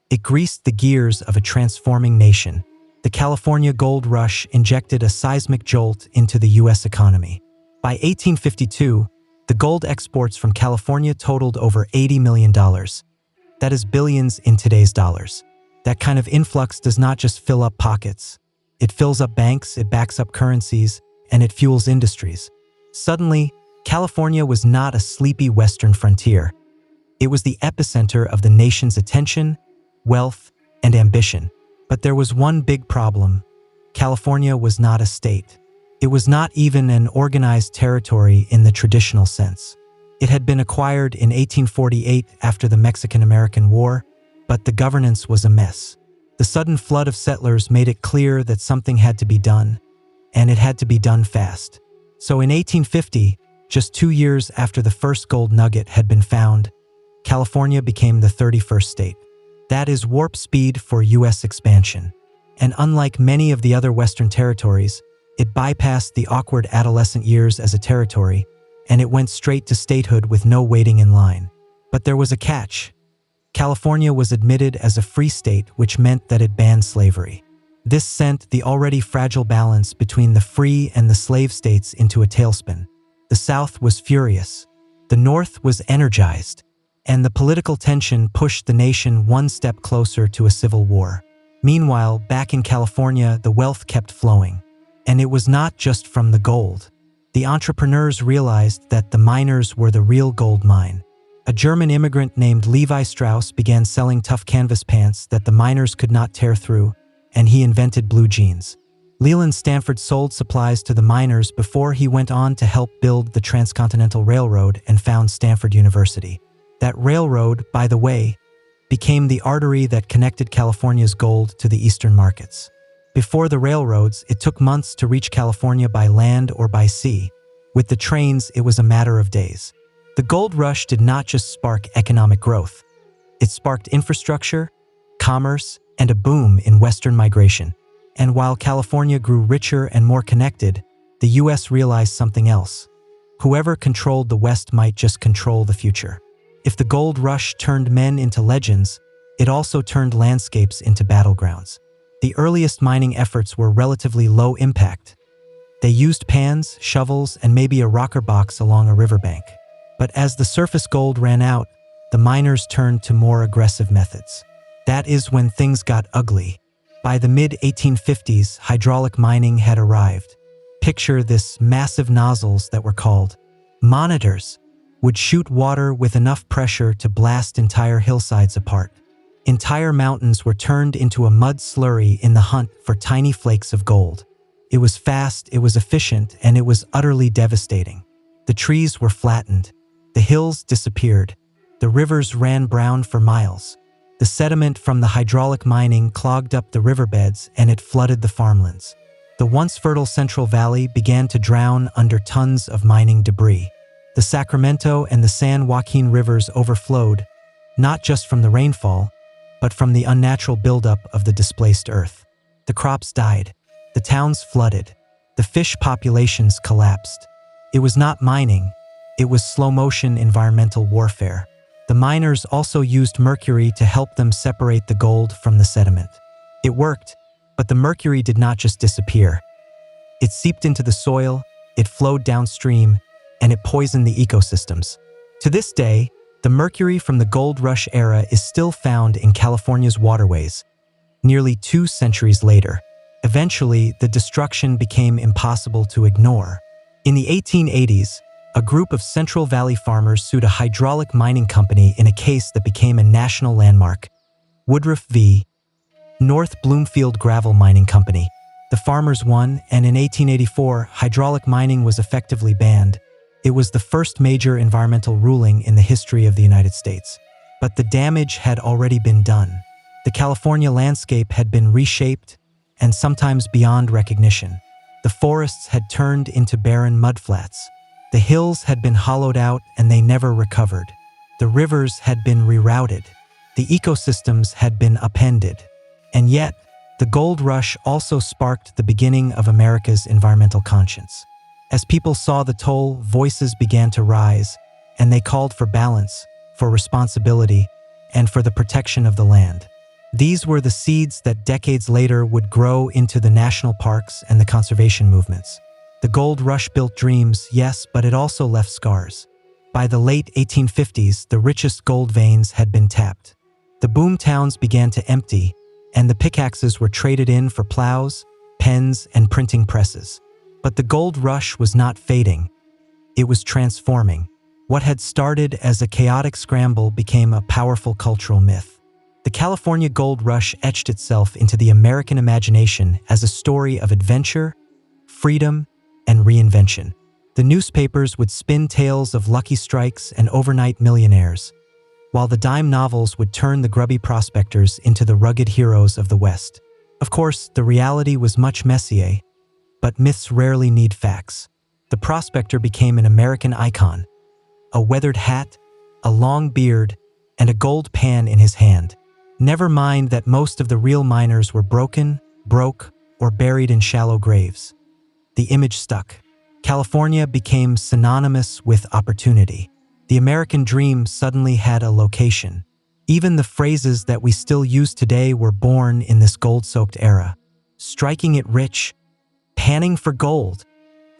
It greased the gears of a transforming nation. The California gold rush injected a seismic jolt into the U.S. economy. By 1852, the gold exports from California totaled over $80 million. That is billions in today's dollars. That kind of influx does not just fill up pockets. It fills up banks, it backs up currencies, and it fuels industries. Suddenly, California was not a sleepy western frontier. It was the epicenter of the nation's attention, wealth, and ambition. But there was one big problem. California was not a state. It was not even an organized territory in the traditional sense. It had been acquired in 1848 after the Mexican-American War, but the governance was a mess. The sudden flood of settlers made it clear that something had to be done, and it had to be done fast. So in 1850, just 2 years after the first gold nugget had been found, California became the 31st state. That is warp speed for U.S. expansion. And unlike many of the other Western territories, it bypassed the awkward adolescent years as a territory, and it went straight to statehood with no waiting in line. But there was a catch. California was admitted as a free state, which meant that it banned slavery. This sent the already fragile balance between the free and the slave states into a tailspin. The South was furious. The North was energized. And the political tension pushed the nation one step closer to a civil war. Meanwhile, back in California, the wealth kept flowing. And it was not just from the gold. The entrepreneurs realized that the miners were the real gold mine. A German immigrant named Levi Strauss began selling tough canvas pants that the miners could not tear through, and he invented blue jeans. Leland Stanford sold supplies to the miners before he went on to help build the Transcontinental Railroad and found Stanford University. That railroad, by the way, became the artery that connected California's gold to the eastern markets. Before the railroads, it took months to reach California by land or by sea. With the trains, it was a matter of days. The gold rush did not just spark economic growth. It sparked infrastructure, commerce, and a boom in Western migration. And while California grew richer and more connected, the U.S. realized something else. Whoever controlled the West might just control the future. If the gold rush turned men into legends, it also turned landscapes into battlegrounds. The earliest mining efforts were relatively low impact. They used pans, shovels, and maybe a rocker box along a riverbank. But as the surface gold ran out, the miners turned to more aggressive methods. That is when things got ugly. By the mid-1850s, hydraulic mining had arrived. Picture this: massive nozzles that were called monitors would shoot water with enough pressure to blast entire hillsides apart. Entire mountains were turned into a mud slurry in the hunt for tiny flakes of gold. It was fast, it was efficient, and it was utterly devastating. The trees were flattened. The hills disappeared. The rivers ran brown for miles. The sediment from the hydraulic mining clogged up the riverbeds and it flooded the farmlands. The once fertile Central Valley began to drown under tons of mining debris. The Sacramento and the San Joaquin rivers overflowed, not just from the rainfall, but from the unnatural buildup of the displaced earth. The crops died. The towns flooded. The fish populations collapsed. It was not mining. It was slow-motion environmental warfare. The miners also used mercury to help them separate the gold from the sediment. It worked, but the mercury did not just disappear. It seeped into the soil, it flowed downstream, and it poisoned the ecosystems. To this day, the mercury from the gold rush era is still found in California's waterways, nearly 2 centuries later. Eventually, the destruction became impossible to ignore. In the 1880s, a group of Central Valley farmers sued a hydraulic mining company in a case that became a national landmark. Woodruff v. North Bloomfield Gravel Mining Company. The farmers won, and in 1884, hydraulic mining was effectively banned. It was the first major environmental ruling in the history of the United States. But the damage had already been done. The California landscape had been reshaped, and sometimes beyond recognition. The forests had turned into barren mudflats. The hills had been hollowed out and they never recovered. The rivers had been rerouted. The ecosystems had been upended. And yet, the gold rush also sparked the beginning of America's environmental conscience. As people saw the toll, voices began to rise, and they called for balance, for responsibility, and for the protection of the land. These were the seeds that decades later would grow into the national parks and the conservation movements. The gold rush built dreams, yes, but it also left scars. By the late 1850s, the richest gold veins had been tapped. The boom towns began to empty, and the pickaxes were traded in for plows, pens, and printing presses. But the gold rush was not fading. It was transforming. What had started as a chaotic scramble became a powerful cultural myth. The California gold rush etched itself into the American imagination as a story of adventure, freedom, and reinvention. The newspapers would spin tales of lucky strikes and overnight millionaires, while the dime novels would turn the grubby prospectors into the rugged heroes of the West. Of course, the reality was much messier, but myths rarely need facts. The prospector became an American icon, a weathered hat, a long beard, and a gold pan in his hand. Never mind that most of the real miners were broke, or buried in shallow graves. The image stuck. California became synonymous with opportunity. The American dream suddenly had a location. Even the phrases that we still use today were born in this gold-soaked era. Striking it rich, panning for gold,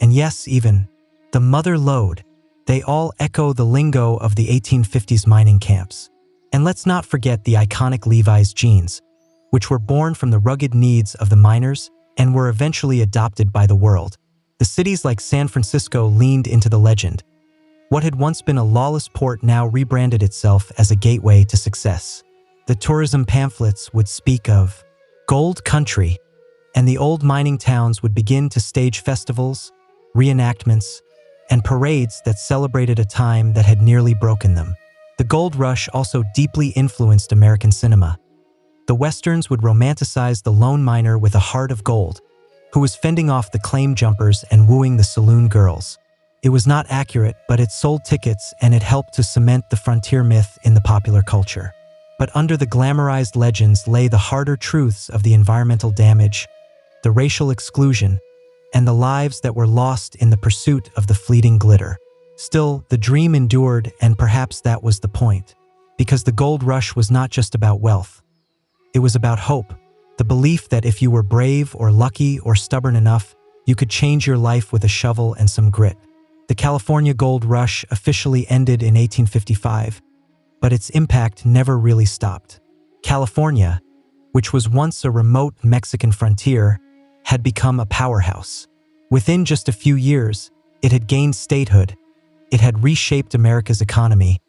and yes, even the mother lode. They all echo the lingo of the 1850s mining camps. And let's not forget the iconic Levi's jeans, which were born from the rugged needs of the miners and were eventually adopted by the world. The cities like San Francisco leaned into the legend. What had once been a lawless port now rebranded itself as a gateway to success. The tourism pamphlets would speak of gold country, and the old mining towns would begin to stage festivals, reenactments, and parades that celebrated a time that had nearly broken them. The gold rush also deeply influenced American cinema. The westerns would romanticize the lone miner with a heart of gold, who was fending off the claim jumpers and wooing the saloon girls. It was not accurate, but it sold tickets and it helped to cement the frontier myth in the popular culture. But under the glamorized legends lay the harder truths of the environmental damage, the racial exclusion, and the lives that were lost in the pursuit of the fleeting glitter. Still, the dream endured, and perhaps that was the point. Because the gold rush was not just about wealth. It was about hope, the belief that if you were brave or lucky or stubborn enough, you could change your life with a shovel and some grit. The California gold rush officially ended in 1855, but its impact never really stopped. California, which was once a remote Mexican frontier, had become a powerhouse. Within just a few years, it had gained statehood, it had reshaped America's economy,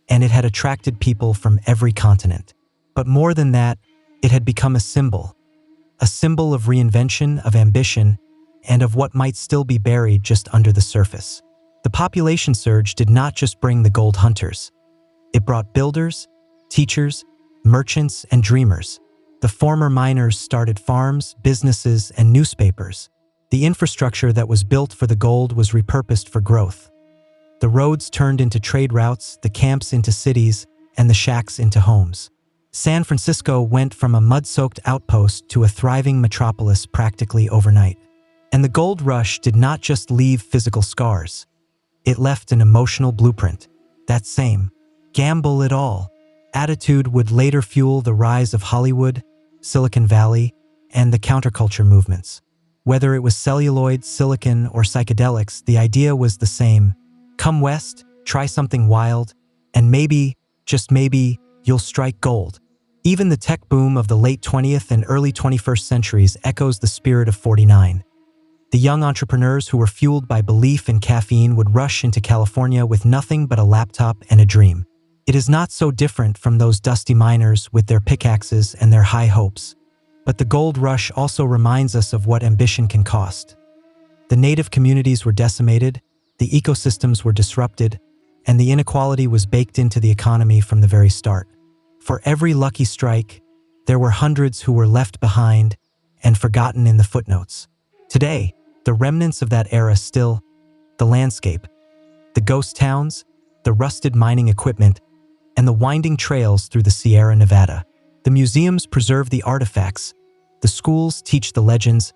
and it had attracted people from every continent. But more than that, it had become a symbol of reinvention, of ambition, and of what might still be buried just under the surface. The population surge did not just bring the gold hunters. It brought builders, teachers, merchants, and dreamers. The former miners started farms, businesses, and newspapers. The infrastructure that was built for the gold was repurposed for growth. The roads turned into trade routes, the camps into cities, and the shacks into homes. San Francisco went from a mud-soaked outpost to a thriving metropolis practically overnight. And the gold rush did not just leave physical scars. It left an emotional blueprint. That same gamble it all attitude would later fuel the rise of Hollywood, Silicon Valley, and the counterculture movements. Whether it was celluloid, silicon, or psychedelics, the idea was the same. Come west, try something wild, and maybe, just maybe, you'll strike gold. Even the tech boom of the late 20th and early 21st centuries echoes the spirit of '49. The young entrepreneurs who were fueled by belief in caffeine would rush into California with nothing but a laptop and a dream. It is not so different from those dusty miners with their pickaxes and their high hopes. But the gold rush also reminds us of what ambition can cost. The native communities were decimated, the ecosystems were disrupted, and the inequality was baked into the economy from the very start. For every lucky strike, there were hundreds who were left behind and forgotten in the footnotes. Today, the remnants of that era still, the landscape, the ghost towns, the rusted mining equipment, and the winding trails through the Sierra Nevada. The museums preserve the artifacts, the schools teach the legends,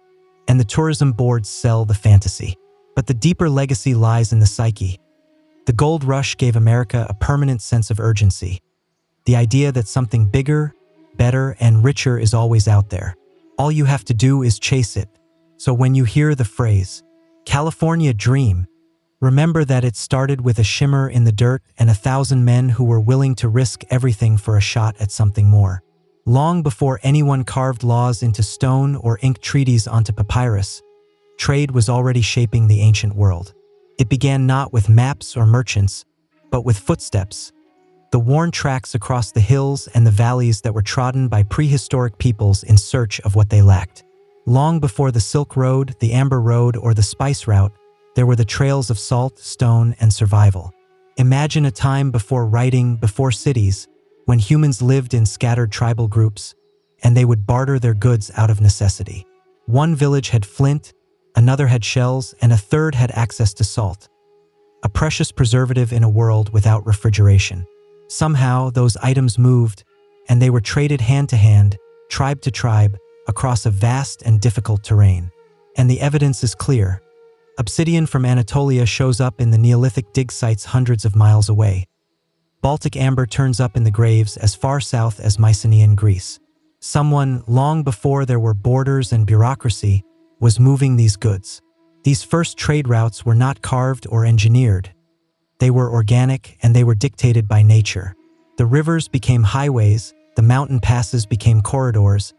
and the tourism boards sell the fantasy. But the deeper legacy lies in the psyche. The gold rush gave America a permanent sense of urgency. The idea that something bigger, better, and richer is always out there. All you have to do is chase it. So when you hear the phrase, California Dream, remember that it started with a shimmer in the dirt and 1,000 men who were willing to risk everything for a shot at something more. Long before anyone carved laws into stone or inked treaties onto papyrus, trade was already shaping the ancient world. It began not with maps or merchants, but with footsteps, the worn tracks across the hills and the valleys that were trodden by prehistoric peoples in search of what they lacked. Long before the Silk Road, the Amber Road, or the Spice Route, there were the trails of salt, stone, and survival. Imagine a time before writing, before cities, when humans lived in scattered tribal groups, and they would barter their goods out of necessity. One village had flint, another had shells, and a third had access to salt, a precious preservative in a world without refrigeration. Somehow, those items moved, and they were traded hand to hand, tribe to tribe, across a vast and difficult terrain. And the evidence is clear. Obsidian from Anatolia shows up in the Neolithic dig sites hundreds of miles away. Baltic amber turns up in the graves as far south as Mycenaean Greece. Someone, long before there were borders and bureaucracy, was moving these goods. These first trade routes were not carved or engineered. They were organic, and they were dictated by nature. The rivers became highways, the mountain passes became corridors,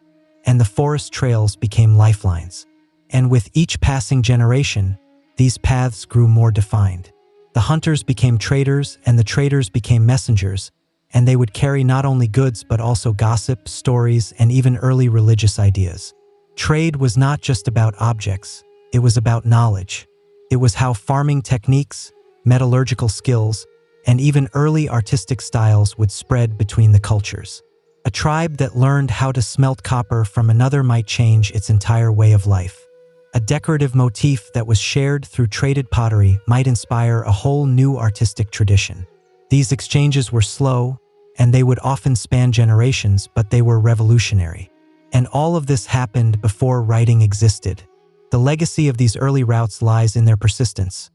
and the forest trails became lifelines. And with each passing generation, these paths grew more defined. The hunters became traders, and the traders became messengers, and they would carry not only goods but also gossip, stories, and even early religious ideas. Trade was not just about objects, it was about knowledge. It was how farming techniques, metallurgical skills, and even early artistic styles would spread between the cultures. A tribe that learned how to smelt copper from another might change its entire way of life. A decorative motif that was shared through traded pottery might inspire a whole new artistic tradition. These exchanges were slow, and they would often span generations, but they were revolutionary. And all of this happened before writing existed. The legacy of these early routes lies in their persistence.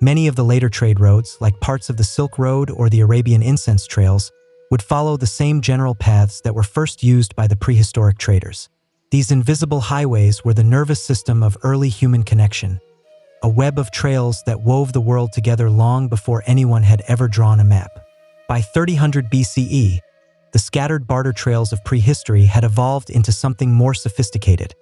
Many of the later trade roads, like parts of the Silk Road or the Arabian incense trails, would follow the same general paths that were first used by the prehistoric traders. These invisible highways were the nervous system of early human connection, a web of trails that wove the world together long before anyone had ever drawn a map. By 3000 BCE, the scattered barter trails of prehistory had evolved into something more sophisticated,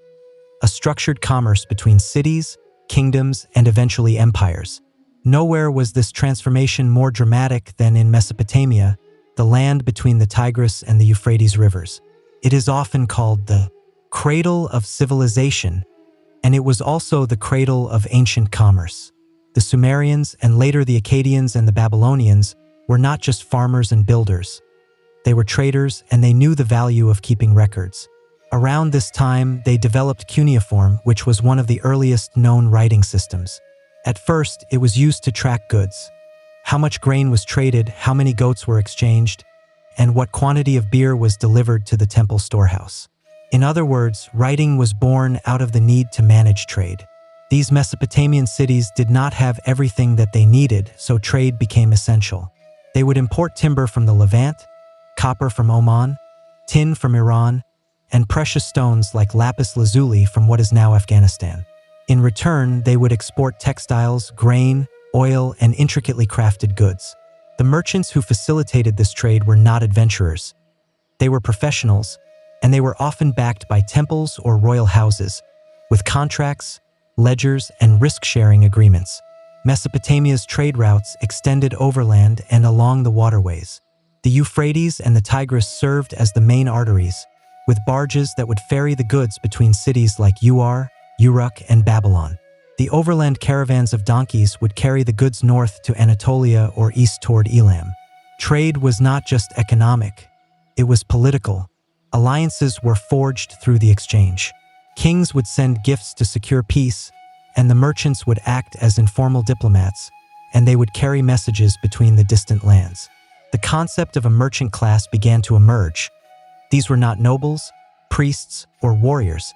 a structured commerce between cities, kingdoms, and eventually empires. Nowhere was this transformation more dramatic than in Mesopotamia, the land between the Tigris and the Euphrates rivers. It is often called the cradle of civilization, and it was also the cradle of ancient commerce. The Sumerians, and later the Akkadians and the Babylonians, were not just farmers and builders. They were traders, and they knew the value of keeping records. Around this time, they developed cuneiform, which was one of the earliest known writing systems. At first, it was used to track goods. How much grain was traded, how many goats were exchanged, and what quantity of beer was delivered to the temple storehouse. In other words, writing was born out of the need to manage trade. These Mesopotamian cities did not have everything that they needed, so trade became essential. They would import timber from the Levant, copper from Oman, tin from Iran, and precious stones like lapis lazuli from what is now Afghanistan. In return, they would export textiles, grain, oil, and intricately crafted goods. The merchants who facilitated this trade were not adventurers. They were professionals, and they were often backed by temples or royal houses, with contracts, ledgers, and risk-sharing agreements. Mesopotamia's trade routes extended overland and along the waterways. The Euphrates and the Tigris served as the main arteries, with barges that would ferry the goods between cities like Uruk, and Babylon. The overland caravans of donkeys would carry the goods north to Anatolia or east toward Elam. Trade was not just economic, it was political. Alliances were forged through the exchange. Kings would send gifts to secure peace, and the merchants would act as informal diplomats, and they would carry messages between the distant lands. The concept of a merchant class began to emerge. These were not nobles, priests, or warriors.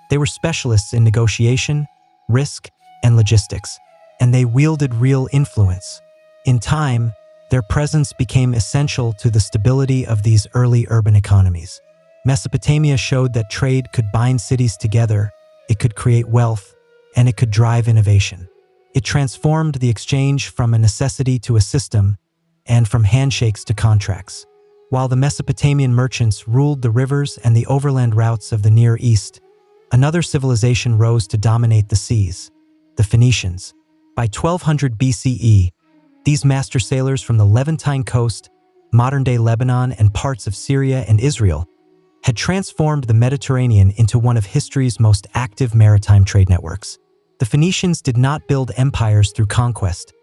They were specialists in negotiation, risk, and logistics, and they wielded real influence. In time, their presence became essential to the stability of these early urban economies. Mesopotamia showed that trade could bind cities together, it could create wealth, and it could drive innovation. It transformed the exchange from a necessity to a system, and from handshakes to contracts. While the Mesopotamian merchants ruled the rivers and the overland routes of the Near East, another civilization rose to dominate the seas, the Phoenicians. By 1200 BCE, these master sailors from the Levantine coast, modern-day Lebanon, and parts of Syria and Israel had transformed the Mediterranean into one of history's most active maritime trade networks. The Phoenicians did not build empires through conquest.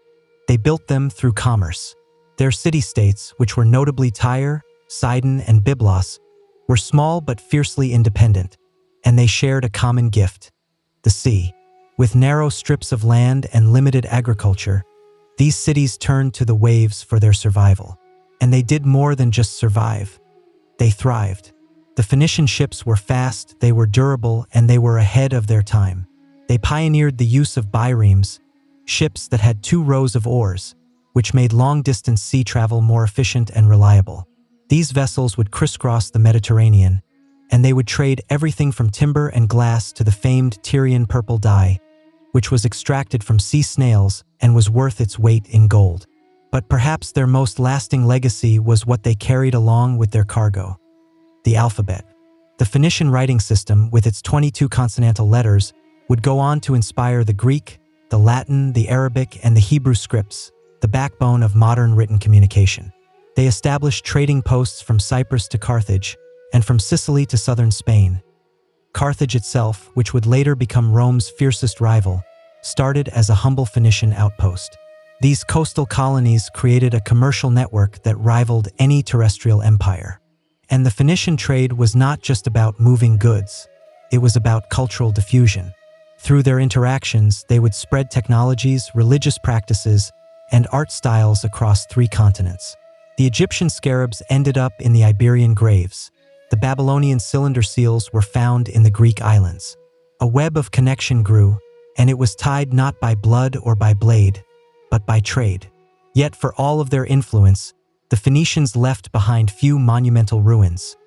They built them through commerce. Their city-states, which were notably Tyre, Sidon, and Byblos, were small but fiercely independent, and they shared a common gift: the sea. With narrow strips of land and limited agriculture, these cities turned to the waves for their survival. And they did more than just survive. They thrived. The Phoenician ships were fast, they were durable, and they were ahead of their time. They pioneered the use of biremes, ships that had 2 rows of oars, which made long-distance sea travel more efficient and reliable. These vessels would crisscross the Mediterranean, and they would trade everything from timber and glass to the famed Tyrian purple dye, which was extracted from sea snails and was worth its weight in gold. But perhaps their most lasting legacy was what they carried along with their cargo: the alphabet. The Phoenician writing system, with its 22 consonantal letters, would go on to inspire the Greek, the Latin, the Arabic, and the Hebrew scripts, the backbone of modern written communication. They established trading posts from Cyprus to Carthage, and from Sicily to southern Spain. Carthage itself, which would later become Rome's fiercest rival, started as a humble Phoenician outpost. These coastal colonies created a commercial network that rivaled any terrestrial empire. And the Phoenician trade was not just about moving goods, it was about cultural diffusion. Through their interactions, they would spread technologies, religious practices, and art styles across 3 continents. The Egyptian scarabs ended up in the Iberian graves. The Babylonian cylinder seals were found in the Greek islands. A web of connection grew, and it was tied not by blood or by blade, but by trade. Yet for all of their influence, the Phoenicians left behind few monumental ruins.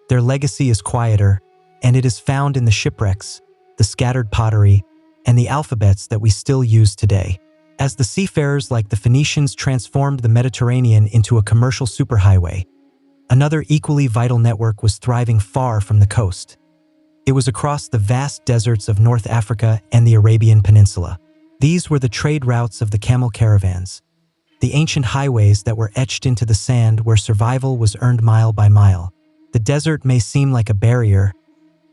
Their legacy is quieter, and it is found in the shipwrecks, the scattered pottery, and the alphabets that we still use today. As the seafarers like the Phoenicians transformed the Mediterranean into a commercial superhighway, another equally vital network was thriving far from the coast. It was across the vast deserts of North Africa and the Arabian Peninsula. These were the trade routes of the camel caravans, the ancient highways that were etched into the sand where survival was earned mile by mile. The desert may seem like a barrier,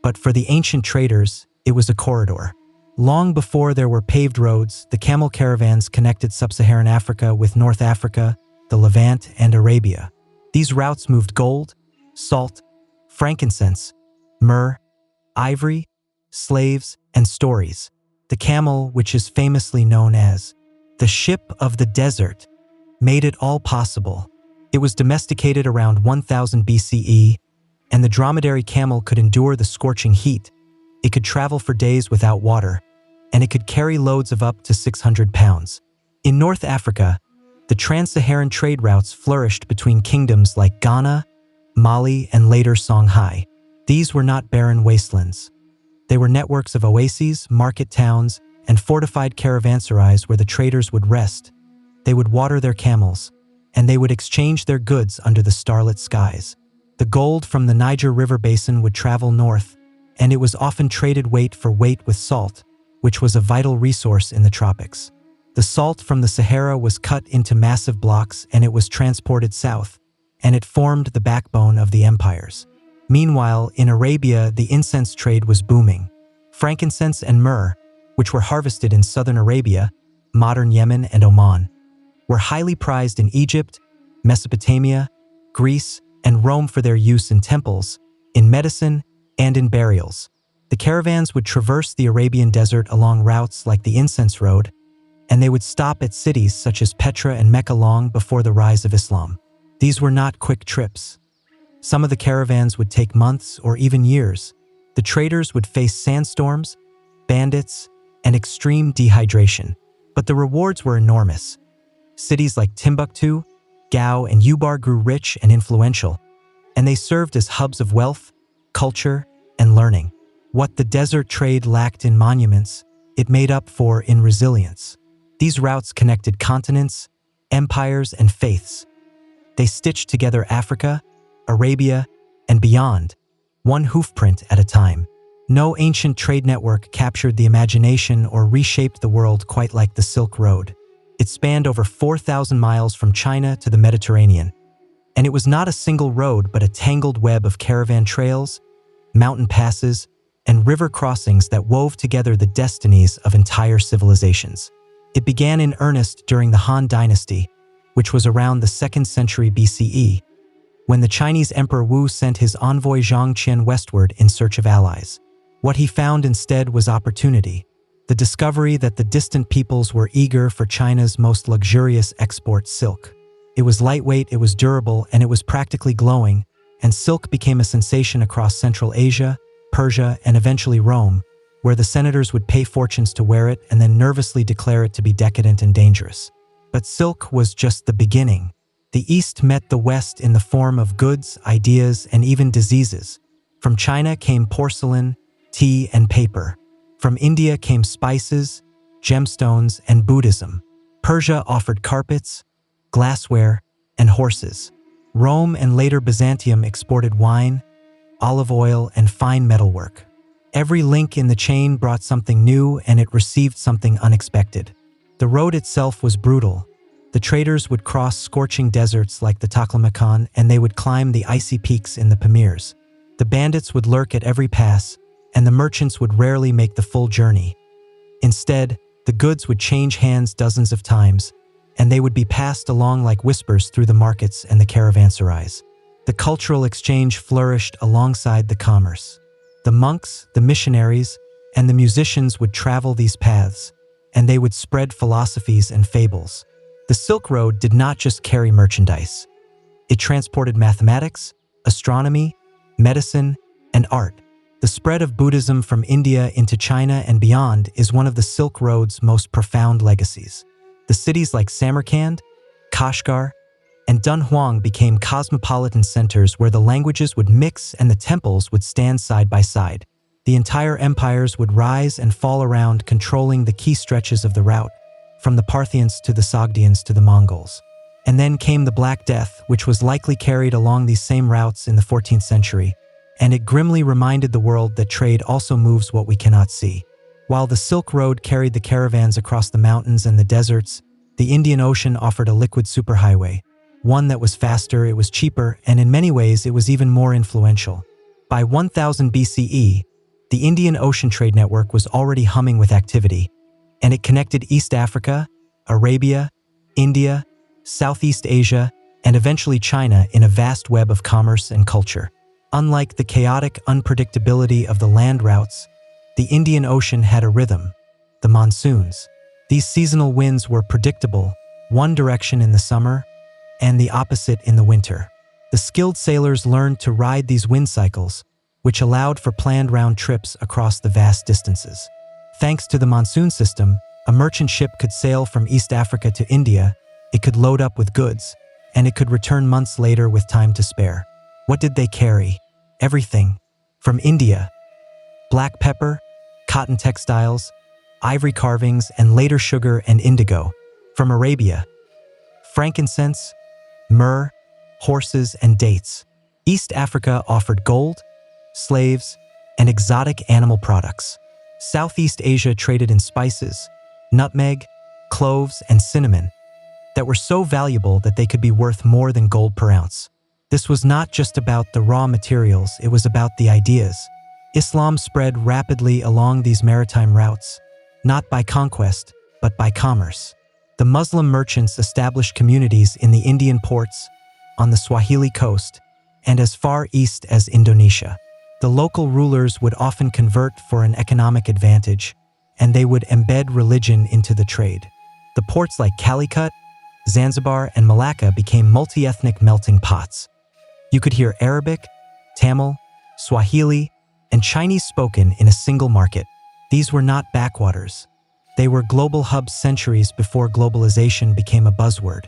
but for the ancient traders, it was a corridor. Long before there were paved roads, the camel caravans connected sub-Saharan Africa with North Africa, the Levant, and Arabia. These routes moved gold, salt, frankincense, myrrh, ivory, slaves, and stories. The camel, which is famously known as the ship of the desert, made it all possible. It was domesticated around 1000 BCE, and the dromedary camel could endure the scorching heat. It could travel for days without water, and it could carry loads of up to 600 pounds. In North Africa, the trans-Saharan trade routes flourished between kingdoms like Ghana, Mali, and later Songhai. These were not barren wastelands. They were networks of oases, market towns, and fortified caravanserais where the traders would rest. They would water their camels, and they would exchange their goods under the starlit skies. The gold from the Niger River basin would travel north, and it was often traded weight for weight with salt, which was a vital resource in the tropics. The salt from the Sahara was cut into massive blocks and it was transported south, and it formed the backbone of the empires. Meanwhile, in Arabia, the incense trade was booming. Frankincense and myrrh, which were harvested in southern Arabia, modern Yemen and Oman, were highly prized in Egypt, Mesopotamia, Greece, and Rome for their use in temples, in medicine, and in burials. The caravans would traverse the Arabian desert along routes like the Incense Road, and they would stop at cities such as Petra and Mecca long before the rise of Islam. These were not quick trips. Some of the caravans would take months or even years. The traders would face sandstorms, bandits, and extreme dehydration, but the rewards were enormous. Cities like Timbuktu, Gao, and Ubar grew rich and influential, and they served as hubs of wealth, culture, and learning. What the desert trade lacked in monuments, it made up for in resilience. These routes connected continents, empires, and faiths. They stitched together Africa, Arabia, and beyond, one hoofprint at a time. No ancient trade network captured the imagination or reshaped the world quite like the Silk Road. It spanned over 4,000 miles from China to the Mediterranean, and it was not a single road but a tangled web of caravan trails, mountain passes, and river crossings that wove together the destinies of entire civilizations. It began in earnest during the Han Dynasty, which was around the 2nd century BCE, when the Chinese Emperor Wu sent his envoy Zhang Qian westward in search of allies. What he found instead was opportunity, the discovery that the distant peoples were eager for China's most luxurious export, silk. It was lightweight, it was durable, and it was practically glowing, and silk became a sensation across Central Asia, Persia, and eventually Rome, where the senators would pay fortunes to wear it and then nervously declare it to be decadent and dangerous. But silk was just the beginning. The East met the West in the form of goods, ideas, and even diseases. From China came porcelain, tea, and paper. From India came spices, gemstones, and Buddhism. Persia offered carpets, glassware, and horses. Rome and later Byzantium exported wine, olive oil, and fine metalwork. Every link in the chain brought something new and it received something unexpected. The road itself was brutal. The traders would cross scorching deserts like the Taklamakan and they would climb the icy peaks in the Pamirs. The bandits would lurk at every pass, and the merchants would rarely make the full journey. Instead, the goods would change hands dozens of times, and they would be passed along like whispers through the markets and the caravanserais. The cultural exchange flourished alongside the commerce. The monks, the missionaries, and the musicians would travel these paths, and they would spread philosophies and fables. The Silk Road did not just carry merchandise. It transported mathematics, astronomy, medicine, and art. The spread of Buddhism from India into China and beyond is one of the Silk Road's most profound legacies. The cities like Samarkand, Kashgar, and Dunhuang became cosmopolitan centers where the languages would mix and the temples would stand side by side. The entire empires would rise and fall around, controlling the key stretches of the route, from the Parthians to the Sogdians to the Mongols. And then came the Black Death, which was likely carried along these same routes in the 14th century, and it grimly reminded the world that trade also moves what we cannot see. While the Silk Road carried the caravans across the mountains and the deserts, the Indian Ocean offered a liquid superhighway, one that was faster, it was cheaper, and in many ways it was even more influential. By 1000 BCE, the Indian Ocean Trade Network was already humming with activity, and it connected East Africa, Arabia, India, Southeast Asia, and eventually China in a vast web of commerce and culture. Unlike the chaotic unpredictability of the land routes, the Indian Ocean had a rhythm, the monsoons. These seasonal winds were predictable, one direction in the summer and the opposite in the winter. The skilled sailors learned to ride these wind cycles, which allowed for planned round trips across the vast distances. Thanks to the monsoon system, a merchant ship could sail from East Africa to India, it could load up with goods, and it could return months later with time to spare. What did they carry? Everything. From India, black pepper, cotton textiles, ivory carvings, and later sugar and indigo. From Arabia, frankincense, myrrh, horses, and dates. East Africa offered gold, slaves, and exotic animal products. Southeast Asia traded in spices, nutmeg, cloves, and cinnamon that were so valuable that they could be worth more than gold per ounce. This was not just about the raw materials, it was about the ideas. Islam spread rapidly along these maritime routes, not by conquest, but by commerce. The Muslim merchants established communities in the Indian ports, on the Swahili coast, and as far east as Indonesia. The local rulers would often convert for an economic advantage, and they would embed religion into the trade. The ports like Calicut, Zanzibar, and Malacca became multi-ethnic melting pots. You could hear Arabic, Tamil, Swahili, and Chinese spoken in a single market. These were not backwaters. They were global hubs centuries before globalization became a buzzword.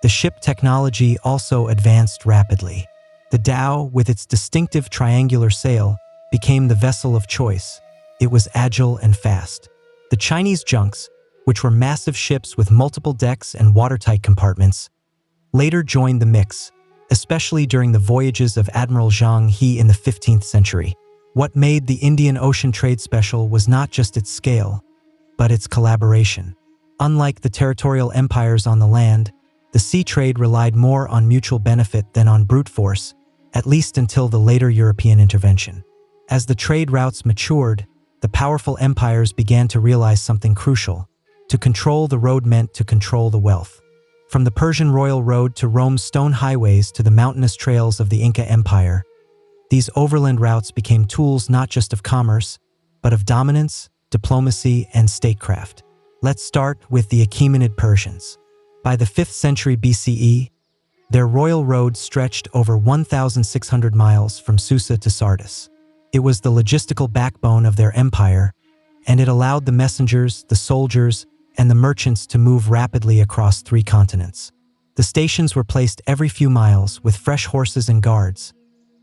The ship technology also advanced rapidly. The dhow, with its distinctive triangular sail, became the vessel of choice. It was agile and fast. The Chinese junks, which were massive ships with multiple decks and watertight compartments, later joined the mix, especially during the voyages of Admiral Zhang He in the 15th century. What made the Indian Ocean trade special was not just its scale, but its collaboration. Unlike the territorial empires on the land, the sea trade relied more on mutual benefit than on brute force, at least until the later European intervention. As the trade routes matured, the powerful empires began to realize something crucial. To control the road meant to control the wealth. From the Persian royal road to Rome's stone highways to the mountainous trails of the Inca Empire, these overland routes became tools not just of commerce, but of dominance, diplomacy, and statecraft. Let's start with the Achaemenid Persians. By the 5th century BCE, their royal road stretched over 1,600 miles from Susa to Sardis. It was the logistical backbone of their empire, and it allowed the messengers, the soldiers, and the merchants to move rapidly across 3 continents. The stations were placed every few miles with fresh horses and guards.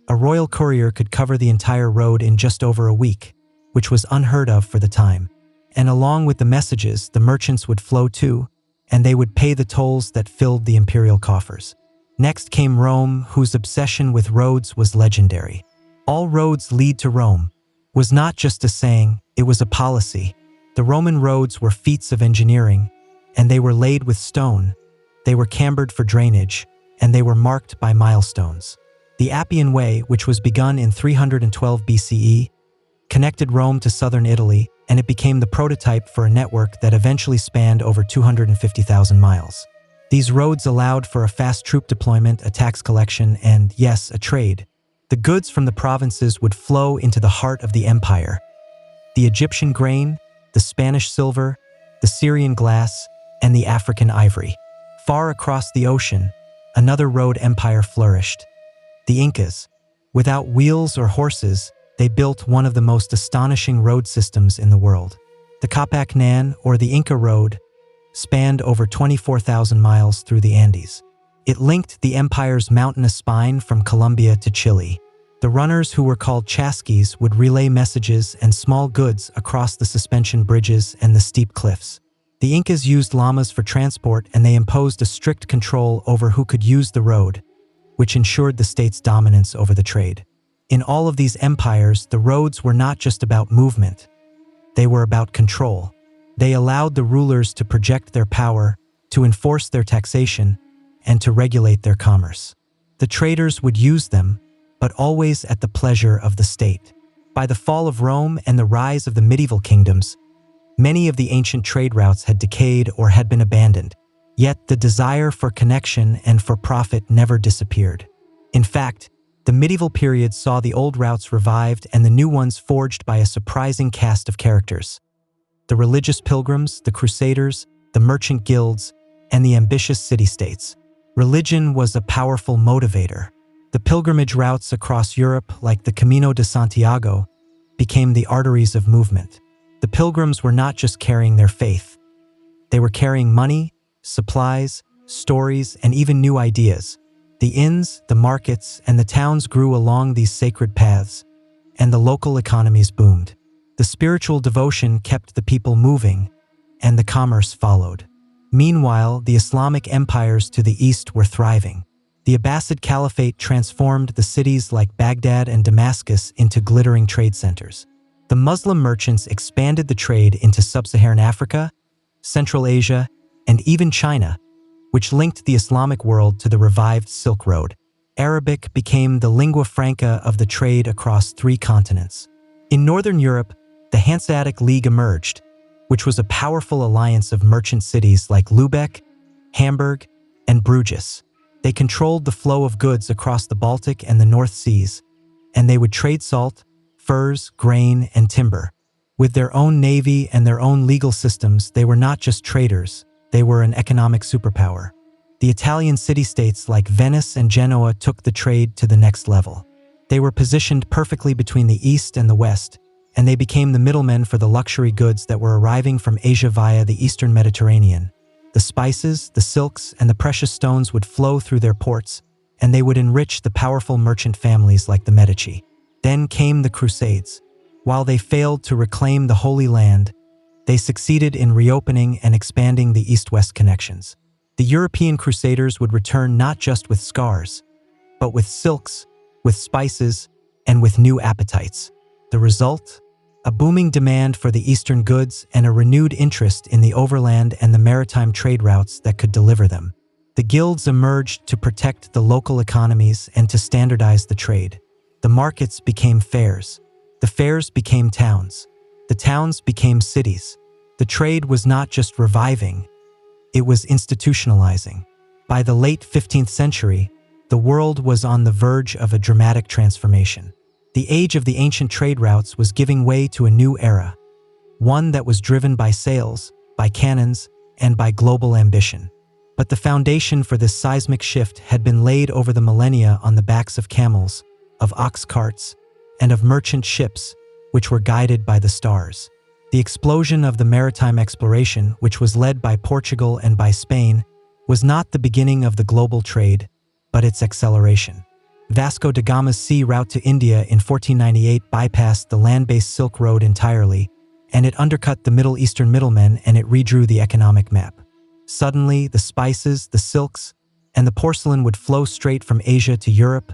A royal courier could cover the entire road in just over a week, which was unheard of for the time. And along with the messages, the merchants would flow too, and they would pay the tolls that filled the imperial coffers. Next came Rome, whose obsession with roads was legendary. "All roads lead to Rome" was not just a saying, it was a policy. The Roman roads were feats of engineering, and they were laid with stone. They were cambered for drainage, and they were marked by milestones. The Appian Way, which was begun in 312 BCE, connected Rome to southern Italy, and it became the prototype for a network that eventually spanned over 250,000 miles. These roads allowed for a fast troop deployment, a tax collection, and, yes, a trade. The goods from the provinces would flow into the heart of the empire. The Egyptian grain, the Spanish silver, the Syrian glass, and the African ivory. Far across the ocean, another road empire flourished. The Incas. Without wheels or horses, they built one of the most astonishing road systems in the world. The Capac Nan, or the Inca Road, spanned over 24,000 miles through the Andes. It linked the empire's mountainous spine from Colombia to Chile. The runners, who were called chasquis, would relay messages and small goods across the suspension bridges and the steep cliffs. The Incas used llamas for transport, and they imposed a strict control over who could use the road, which ensured the state's dominance over the trade. In all of these empires, the roads were not just about movement. They were about control. They allowed the rulers to project their power, to enforce their taxation, and to regulate their commerce. The traders would use them, but always at the pleasure of the state. By the fall of Rome and the rise of the medieval kingdoms, many of the ancient trade routes had decayed or had been abandoned. Yet the desire for connection and for profit never disappeared. In fact, the medieval period saw the old routes revived and the new ones forged by a surprising cast of characters. The religious pilgrims, the crusaders, the merchant guilds, and the ambitious city-states. Religion was a powerful motivator. The pilgrimage routes across Europe, like the Camino de Santiago, became the arteries of movement. The pilgrims were not just carrying their faith. They were carrying money, supplies, stories, and even new ideas. The inns, the markets, and the towns grew along these sacred paths, and the local economies boomed. The spiritual devotion kept the people moving, and the commerce followed. Meanwhile, the Islamic empires to the east were thriving. The Abbasid Caliphate transformed the cities like Baghdad and Damascus into glittering trade centers. The Muslim merchants expanded the trade into sub-Saharan Africa, Central Asia, and even China, which linked the Islamic world to the revived Silk Road. Arabic became the lingua franca of the trade across 3 continents. In Northern Europe, the Hanseatic League emerged, which was a powerful alliance of merchant cities like Lübeck, Hamburg, and Bruges. They controlled the flow of goods across the Baltic and the North Seas, and they would trade salt, furs, grain, and timber. With their own navy and their own legal systems, they were not just traders, they were an economic superpower. The Italian city-states like Venice and Genoa took the trade to the next level. They were positioned perfectly between the East and the West, and they became the middlemen for the luxury goods that were arriving from Asia via the Eastern Mediterranean. The spices, the silks, and the precious stones would flow through their ports, and they would enrich the powerful merchant families like the Medici. Then came the Crusades. While they failed to reclaim the Holy Land, they succeeded in reopening and expanding the East-West connections. The European Crusaders would return not just with scars, but with silks, with spices, and with new appetites. The result? A booming demand for the Eastern goods and a renewed interest in the overland and the maritime trade routes that could deliver them. The guilds emerged to protect the local economies and to standardize the trade. The markets became fairs. The fairs became towns. The towns became cities. The trade was not just reviving, it was institutionalizing. By the late 15th century, the world was on the verge of a dramatic transformation. The age of the ancient trade routes was giving way to a new era, one that was driven by sales, by cannons, and by global ambition. But the foundation for this seismic shift had been laid over the millennia on the backs of camels, of ox carts, and of merchant ships, which were guided by the stars. The explosion of the maritime exploration, which was led by Portugal and by Spain, was not the beginning of the global trade, but its acceleration. Vasco da Gama's sea route to India in 1498 bypassed the land-based Silk Road entirely, and it undercut the Middle Eastern middlemen and it redrew the economic map. Suddenly, the spices, the silks, and the porcelain would flow straight from Asia to Europe,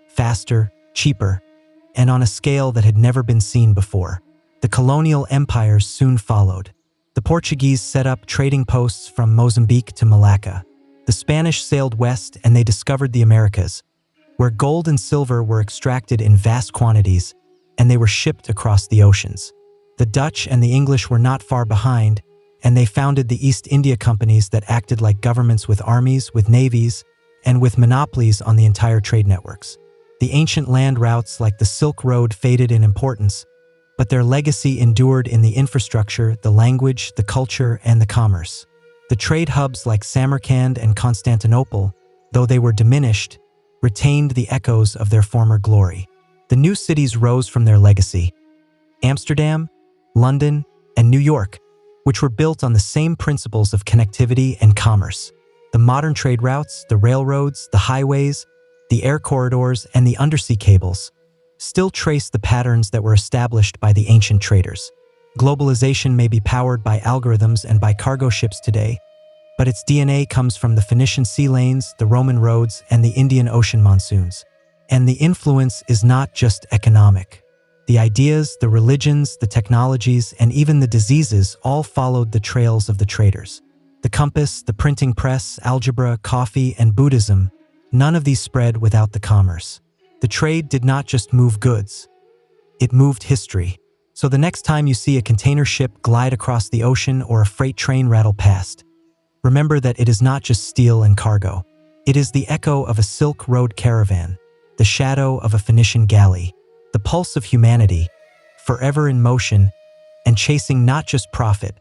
faster, cheaper, and on a scale that had never been seen before. The colonial empires soon followed. The Portuguese set up trading posts from Mozambique to Malacca. The Spanish sailed west and they discovered the Americas, where gold and silver were extracted in vast quantities, and they were shipped across the oceans. The Dutch and the English were not far behind, and they founded the East India Companies that acted like governments with armies, with navies, and with monopolies on the entire trade networks. The ancient land routes like the Silk Road faded in importance, but their legacy endured in the infrastructure, the language, the culture, and the commerce. The trade hubs like Samarkand and Constantinople, though they were diminished, retained the echoes of their former glory. The new cities rose from their legacy: Amsterdam, London, and New York, which were built on the same principles of connectivity and commerce. The modern trade routes, the railroads, the highways, the air corridors, and the undersea cables still trace the patterns that were established by the ancient traders. Globalization may be powered by algorithms and by cargo ships today, but its DNA comes from the Phoenician sea lanes, the Roman roads, and the Indian Ocean monsoons. And the influence is not just economic. The ideas, the religions, the technologies, and even the diseases all followed the trails of the traders. The compass, the printing press, algebra, coffee, and Buddhism, none of these spread without the commerce. The trade did not just move goods, it moved history. So the next time you see a container ship glide across the ocean or a freight train rattle past, remember that it is not just steel and cargo. It is the echo of a Silk Road caravan, the shadow of a Phoenician galley, the pulse of humanity, forever in motion and chasing not just profit,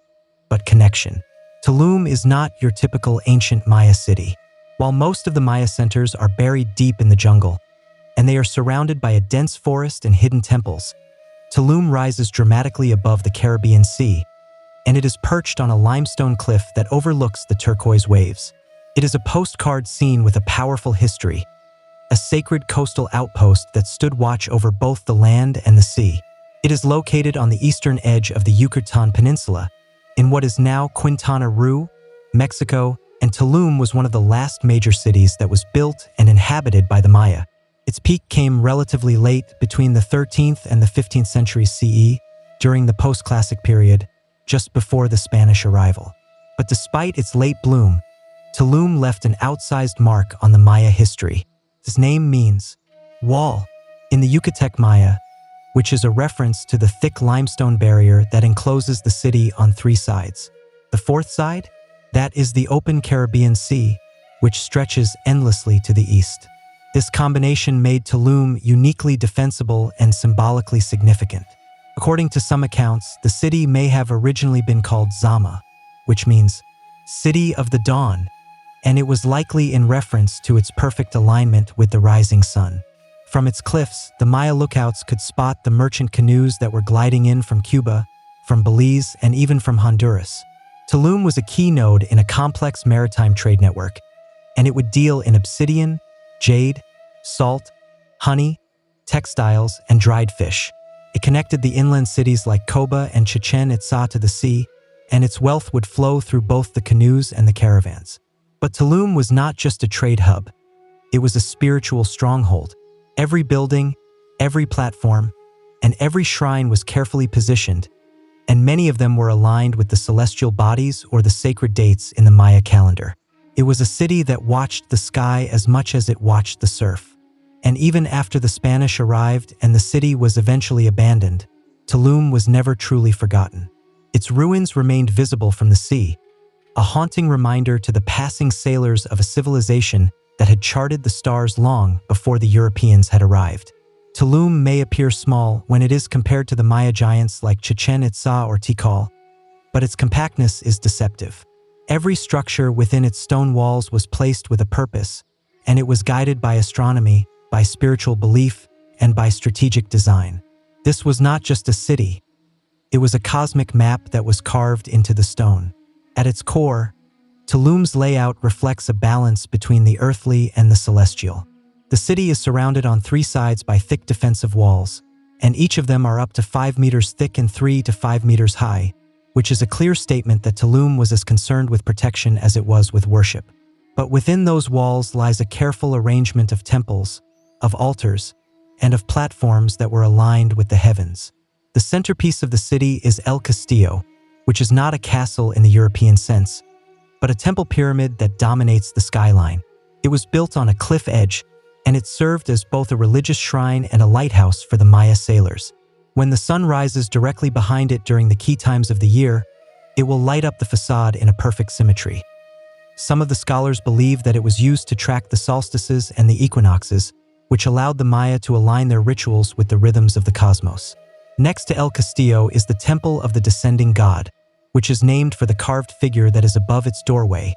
but connection. Tulum is not your typical ancient Maya city. While most of the Maya centers are buried deep in the jungle, and they are surrounded by a dense forest and hidden temples, Tulum rises dramatically above the Caribbean Sea, and it is perched on a limestone cliff that overlooks the turquoise waves. It is a postcard scene with a powerful history, a sacred coastal outpost that stood watch over both the land and the sea. It is located on the eastern edge of the Yucatan Peninsula, in what is now Quintana Roo, Mexico, and Tulum was one of the last major cities that was built and inhabited by the Maya. Its peak came relatively late, between the 13th and the 15th centuries CE, during the post-classic period, just before the Spanish arrival. But despite its late bloom, Tulum left an outsized mark on the Maya history. Its name means wall in the Yucatec Maya, which is a reference to the thick limestone barrier that encloses the city on three sides. The fourth side? That is the open Caribbean Sea, which stretches endlessly to the east. This combination made Tulum uniquely defensible and symbolically significant. According to some accounts, the city may have originally been called Zama, which means City of the Dawn, and it was likely in reference to its perfect alignment with the rising sun. From its cliffs, the Maya lookouts could spot the merchant canoes that were gliding in from Cuba, from Belize, and even from Honduras. Tulum was a key node in a complex maritime trade network, and it would deal in obsidian, jade, salt, honey, textiles, and dried fish. It connected the inland cities like Coba and Chichen Itza to the sea, and its wealth would flow through both the canoes and the caravans. But Tulum was not just a trade hub. It was a spiritual stronghold. Every building, every platform, and every shrine was carefully positioned, and many of them were aligned with the celestial bodies or the sacred dates in the Maya calendar. It was a city that watched the sky as much as it watched the surf. And even after the Spanish arrived and the city was eventually abandoned, Tulum was never truly forgotten. Its ruins remained visible from the sea, a haunting reminder to the passing sailors of a civilization that had charted the stars long before the Europeans had arrived. Tulum may appear small when it is compared to the Maya giants like Chichen Itza or Tikal, but its compactness is deceptive. Every structure within its stone walls was placed with a purpose, and it was guided by astronomy, by spiritual belief, and by strategic design. This was not just a city. It was a cosmic map that was carved into the stone. At its core, Tulum's layout reflects a balance between the earthly and the celestial. The city is surrounded on three sides by thick defensive walls, and each of them are up to 5 meters thick and 3 to 5 meters high, which is a clear statement that Tulum was as concerned with protection as it was with worship. But within those walls lies a careful arrangement of temples, of altars, and of platforms that were aligned with the heavens. The centerpiece of the city is El Castillo, which is not a castle in the European sense, but a temple pyramid that dominates the skyline. It was built on a cliff edge, and it served as both a religious shrine and a lighthouse for the Maya sailors. When the sun rises directly behind it during the key times of the year, it will light up the facade in a perfect symmetry. Some of the scholars believe that it was used to track the solstices and the equinoxes, which allowed the Maya to align their rituals with the rhythms of the cosmos. Next to El Castillo is the Temple of the Descending God, which is named for the carved figure that is above its doorway,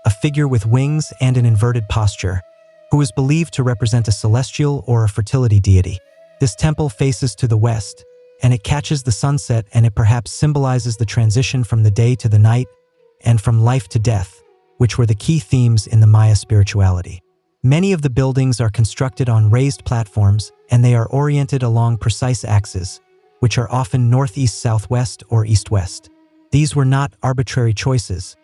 a figure with wings and an inverted posture, who is believed to represent a celestial or a fertility deity. This temple faces to the west, and it catches the sunset, and it perhaps symbolizes the transition from the day to the night and from life to death, which were the key themes in the Maya spirituality. Many of the buildings are constructed on raised platforms, and they are oriented along precise axes, which are often northeast-southwest or east-west. These were not arbitrary choices.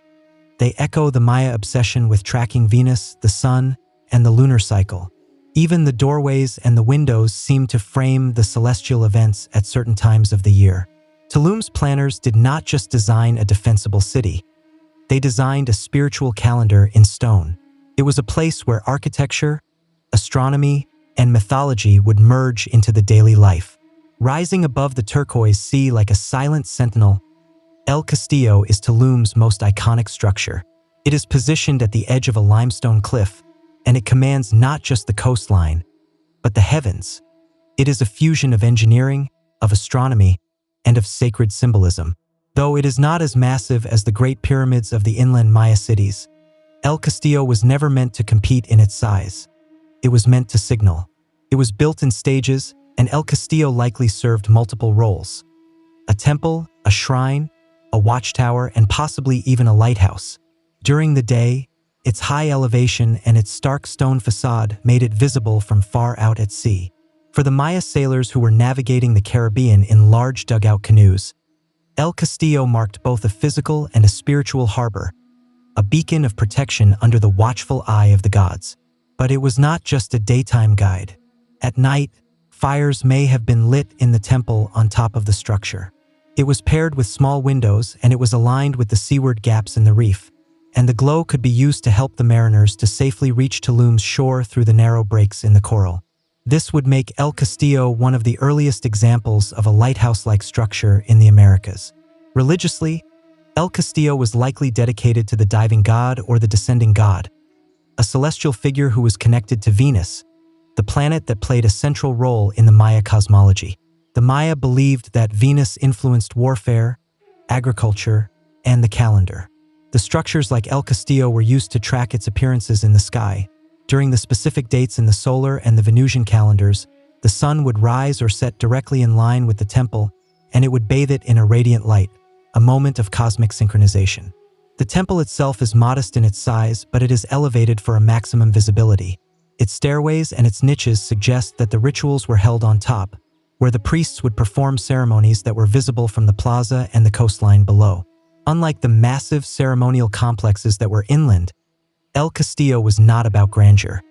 They echo the Maya obsession with tracking Venus, the sun, and the lunar cycle. Even the doorways and the windows seem to frame the celestial events at certain times of the year. Tulum's planners did not just design a defensible city. They designed a spiritual calendar in stone. It was a place where architecture, astronomy, and mythology would merge into the daily life. Rising above the turquoise sea like a silent sentinel, El Castillo is Tulum's most iconic structure. It is positioned at the edge of a limestone cliff, and it commands not just the coastline, but the heavens. It is a fusion of engineering, of astronomy, and of sacred symbolism. Though it is not as massive as the Great Pyramids of the inland Maya cities, El Castillo was never meant to compete in its size. It was meant to signal. It was built in stages, and El Castillo likely served multiple roles: a temple, a shrine, a watchtower, and possibly even a lighthouse. During the day, its high elevation and its stark stone facade made it visible from far out at sea. For the Maya sailors who were navigating the Caribbean in large dugout canoes, El Castillo marked both a physical and a spiritual harbor, a beacon of protection under the watchful eye of the gods. But it was not just a daytime guide. At night, fires may have been lit in the temple on top of the structure. It was paired with small windows, and it was aligned with the seaward gaps in the reef, and the glow could be used to help the mariners to safely reach Tulum's shore through the narrow breaks in the coral. This would make El Castillo one of the earliest examples of a lighthouse-like structure in the Americas. Religiously, El Castillo was likely dedicated to the diving god or the descending god, a celestial figure who was connected to Venus, the planet that played a central role in the Maya cosmology. The Maya believed that Venus influenced warfare, agriculture, and the calendar. The structures like El Castillo were used to track its appearances in the sky. During the specific dates in the solar and the Venusian calendars, the sun would rise or set directly in line with the temple, and it would bathe it in a radiant light, a moment of cosmic synchronization. The temple itself is modest in its size, but it is elevated for a maximum visibility. Its stairways and its niches suggest that the rituals were held on top, where the priests would perform ceremonies that were visible from the plaza and the coastline below. Unlike the massive ceremonial complexes that were inland, El Castillo was not about grandeur.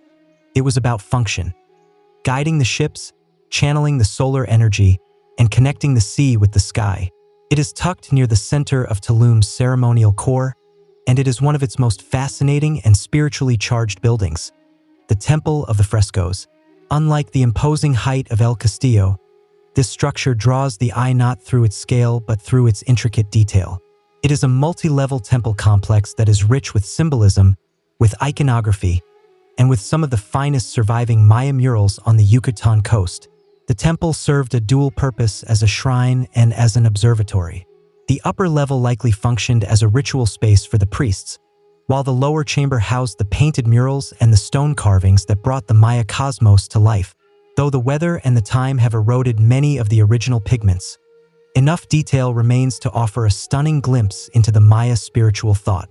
It was about function, guiding the ships, channeling the solar energy, and connecting the sea with the sky. It is tucked near the center of Tulum's ceremonial core, and it is one of its most fascinating and spiritually charged buildings, the Temple of the Frescoes. Unlike the imposing height of El Castillo, this structure draws the eye not through its scale but through its intricate detail. It is a multi-level temple complex that is rich with symbolism, with iconography, and with some of the finest surviving Maya murals on the Yucatan coast. The temple served a dual purpose as a shrine and as an observatory. The upper level likely functioned as a ritual space for the priests, while the lower chamber housed the painted murals and the stone carvings that brought the Maya cosmos to life. Though the weather and the time have eroded many of the original pigments, enough detail remains to offer a stunning glimpse into the Maya spiritual thought.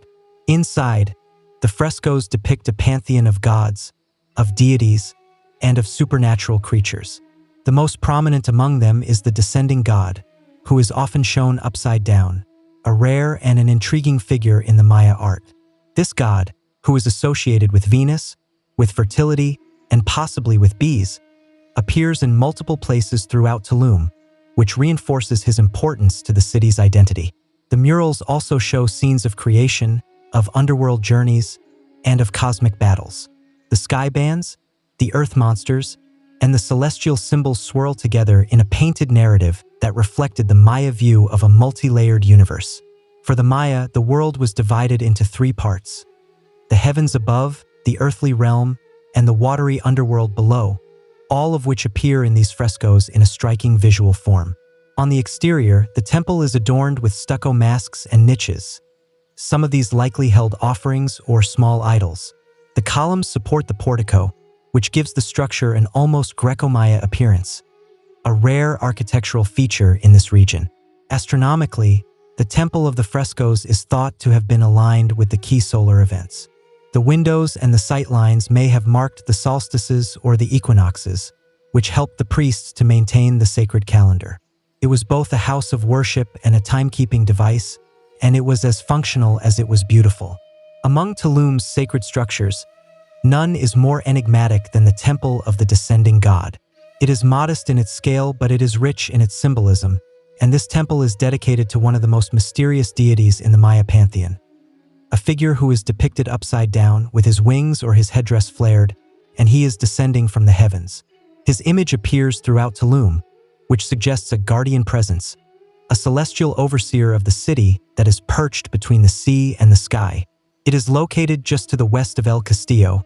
Inside, the frescoes depict a pantheon of gods, of deities, and of supernatural creatures. The most prominent among them is the descending god, who is often shown upside down, a rare and an intriguing figure in the Maya art. This god, who is associated with Venus, with fertility, and possibly with bees, appears in multiple places throughout Tulum, which reinforces his importance to the city's identity. The murals also show scenes of creation, of underworld journeys, and of cosmic battles. The sky bands, the earth monsters, and the celestial symbols swirl together in a painted narrative that reflected the Maya view of a multi-layered universe. For the Maya, the world was divided into three parts: the heavens above, the earthly realm, and the watery underworld below, all of which appear in these frescoes in a striking visual form. On the exterior, the temple is adorned with stucco masks and niches. Some of these likely held offerings or small idols. The columns support the portico, which gives the structure an almost Greco-Maya appearance, a rare architectural feature in this region. Astronomically, the Temple of the Frescoes is thought to have been aligned with the key solar events. The windows and the sight lines may have marked the solstices or the equinoxes, which helped the priests to maintain the sacred calendar. It was both a house of worship and a timekeeping device, and it was as functional as it was beautiful. Among Tulum's sacred structures, none is more enigmatic than the Temple of the Descending God. It is modest in its scale, but it is rich in its symbolism, and this temple is dedicated to one of the most mysterious deities in the Maya pantheon, a figure who is depicted upside down with his wings or his headdress flared, and he is descending from the heavens. His image appears throughout Tulum, which suggests a guardian presence, a celestial overseer of the city that is perched between the sea and the sky. It is located just to the west of El Castillo,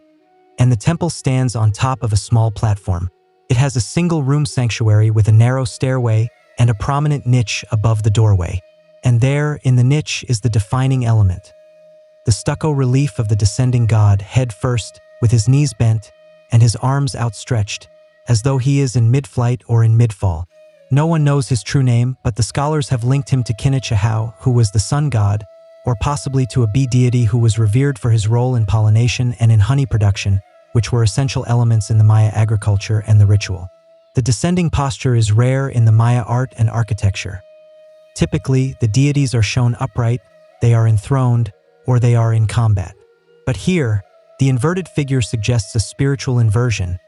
and the temple stands on top of a small platform. It has a single-room sanctuary with a narrow stairway and a prominent niche above the doorway. And there, in the niche, is the defining element. The stucco relief of the descending god, head first, with his knees bent and his arms outstretched, as though he is in mid-flight or in mid-fall. No one knows his true name, but the scholars have linked him to Kinnichahau, who was the sun god, or possibly to a bee deity who was revered for his role in pollination and in honey production, which were essential elements in the Maya agriculture and the ritual. The descending posture is rare in the Maya art and architecture. Typically, the deities are shown upright, they are enthroned, or they are in combat. But here, the inverted figure suggests a spiritual inversion,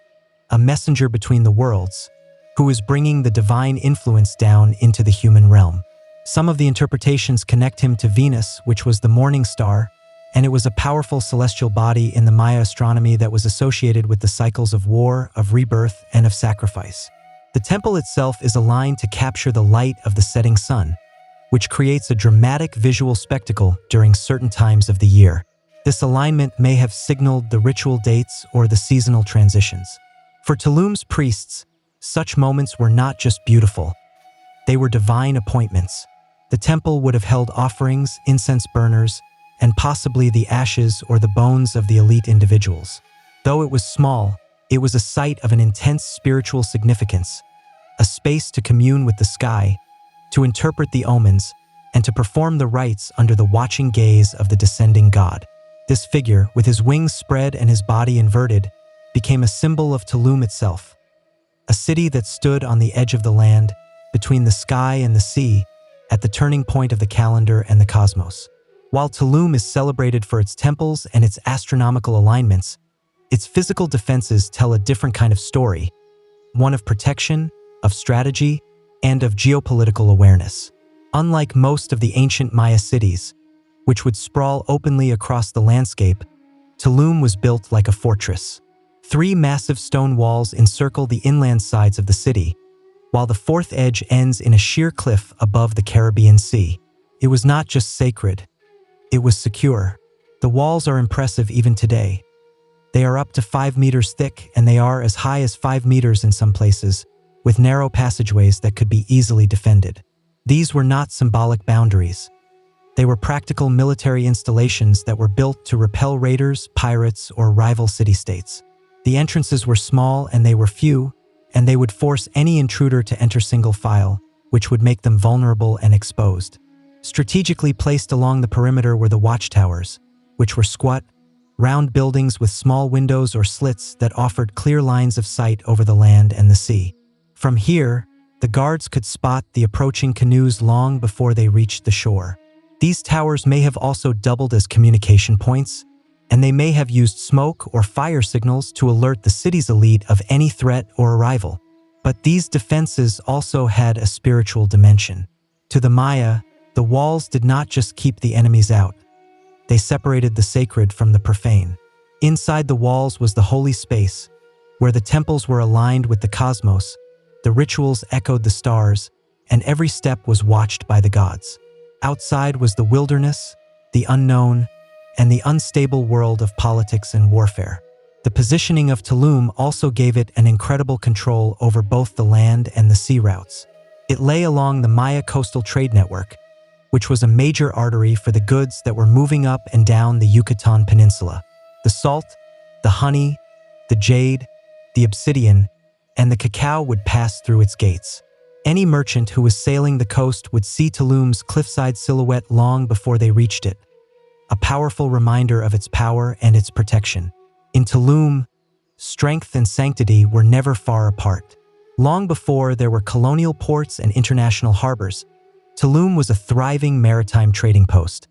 a messenger between the worlds, who is bringing the divine influence down into the human realm. Some of the interpretations connect him to Venus, which was the morning star, and it was a powerful celestial body in the Maya astronomy that was associated with the cycles of war, of rebirth, and of sacrifice. The temple itself is aligned to capture the light of the setting sun, which creates a dramatic visual spectacle during certain times of the year. This alignment may have signaled the ritual dates or the seasonal transitions. For Tulum's priests, such moments were not just beautiful. They were divine appointments. The temple would have held offerings, incense burners, and possibly the ashes or the bones of the elite individuals. Though it was small, it was a site of an intense spiritual significance, a space to commune with the sky, to interpret the omens, and to perform the rites under the watching gaze of the descending god. This figure, with his wings spread and his body inverted, became a symbol of Tulum itself, a city that stood on the edge of the land, between the sky and the sea, at the turning point of the calendar and the cosmos. While Tulum is celebrated for its temples and its astronomical alignments, its physical defenses tell a different kind of story, one of protection, of strategy, and of geopolitical awareness. Unlike most of the ancient Maya cities, which would sprawl openly across the landscape, Tulum was built like a fortress. 3 massive stone walls encircle the inland sides of the city, while the fourth edge ends in a sheer cliff above the Caribbean Sea. It was not just sacred, it was secure. The walls are impressive even today. They are up to 5 meters thick, and they are as high as 5 meters in some places, with narrow passageways that could be easily defended. These were not symbolic boundaries. They were practical military installations that were built to repel raiders, pirates, or rival city-states. The entrances were small and they were few, and they would force any intruder to enter single file, which would make them vulnerable and exposed. Strategically placed along the perimeter were the watchtowers, which were squat, round buildings with small windows or slits that offered clear lines of sight over the land and the sea. From here, the guards could spot the approaching canoes long before they reached the shore. These towers may have also doubled as communication points, and they may have used smoke or fire signals to alert the city's elite of any threat or arrival. But these defenses also had a spiritual dimension. To the Maya, the walls did not just keep the enemies out. They separated the sacred from the profane. Inside the walls was the holy space, where the temples were aligned with the cosmos, the rituals echoed the stars, and every step was watched by the gods. Outside was the wilderness, the unknown, and the unstable world of politics and warfare. The positioning of Tulum also gave it an incredible control over both the land and the sea routes. It lay along the Maya coastal trade network, which was a major artery for the goods that were moving up and down the Yucatan Peninsula. The salt, the honey, the jade, the obsidian, and the cacao would pass through its gates. Any merchant who was sailing the coast would see Tulum's cliffside silhouette long before they reached it, a powerful reminder of its power and its protection. In Tulum, strength and sanctity were never far apart. Long before there were colonial ports and international harbors, Tulum was a thriving maritime trading post,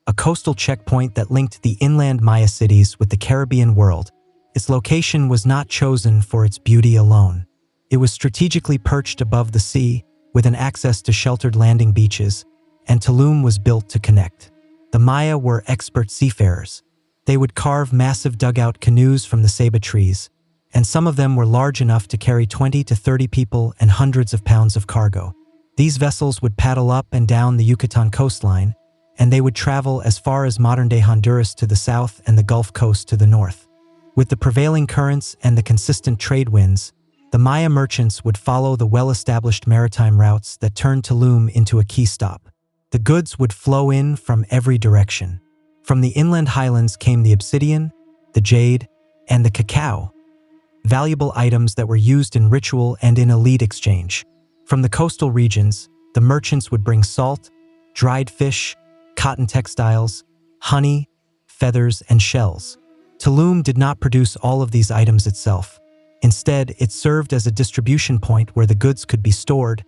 a coastal checkpoint that linked the inland Maya cities with the Caribbean world. Its location was not chosen for its beauty alone. It was strategically perched above the sea, with an access to sheltered landing beaches, and Tulum was built to connect. The Maya were expert seafarers. They would carve massive dugout canoes from the ceiba trees, and some of them were large enough to carry 20 to 30 people and hundreds of pounds of cargo. These vessels would paddle up and down the Yucatan coastline, and they would travel as far as modern-day Honduras to the south and the Gulf Coast to the north. With the prevailing currents and the consistent trade winds, the Maya merchants would follow the well-established maritime routes that turned Tulum into a key stop. The goods would flow in from every direction. From the inland highlands came the obsidian, the jade, and the cacao, valuable items that were used in ritual and in elite exchange. From the coastal regions, the merchants would bring salt, dried fish, cotton textiles, honey, feathers, and shells. Tulum did not produce all of these items itself. Instead, it served as a distribution point where the goods could be stored,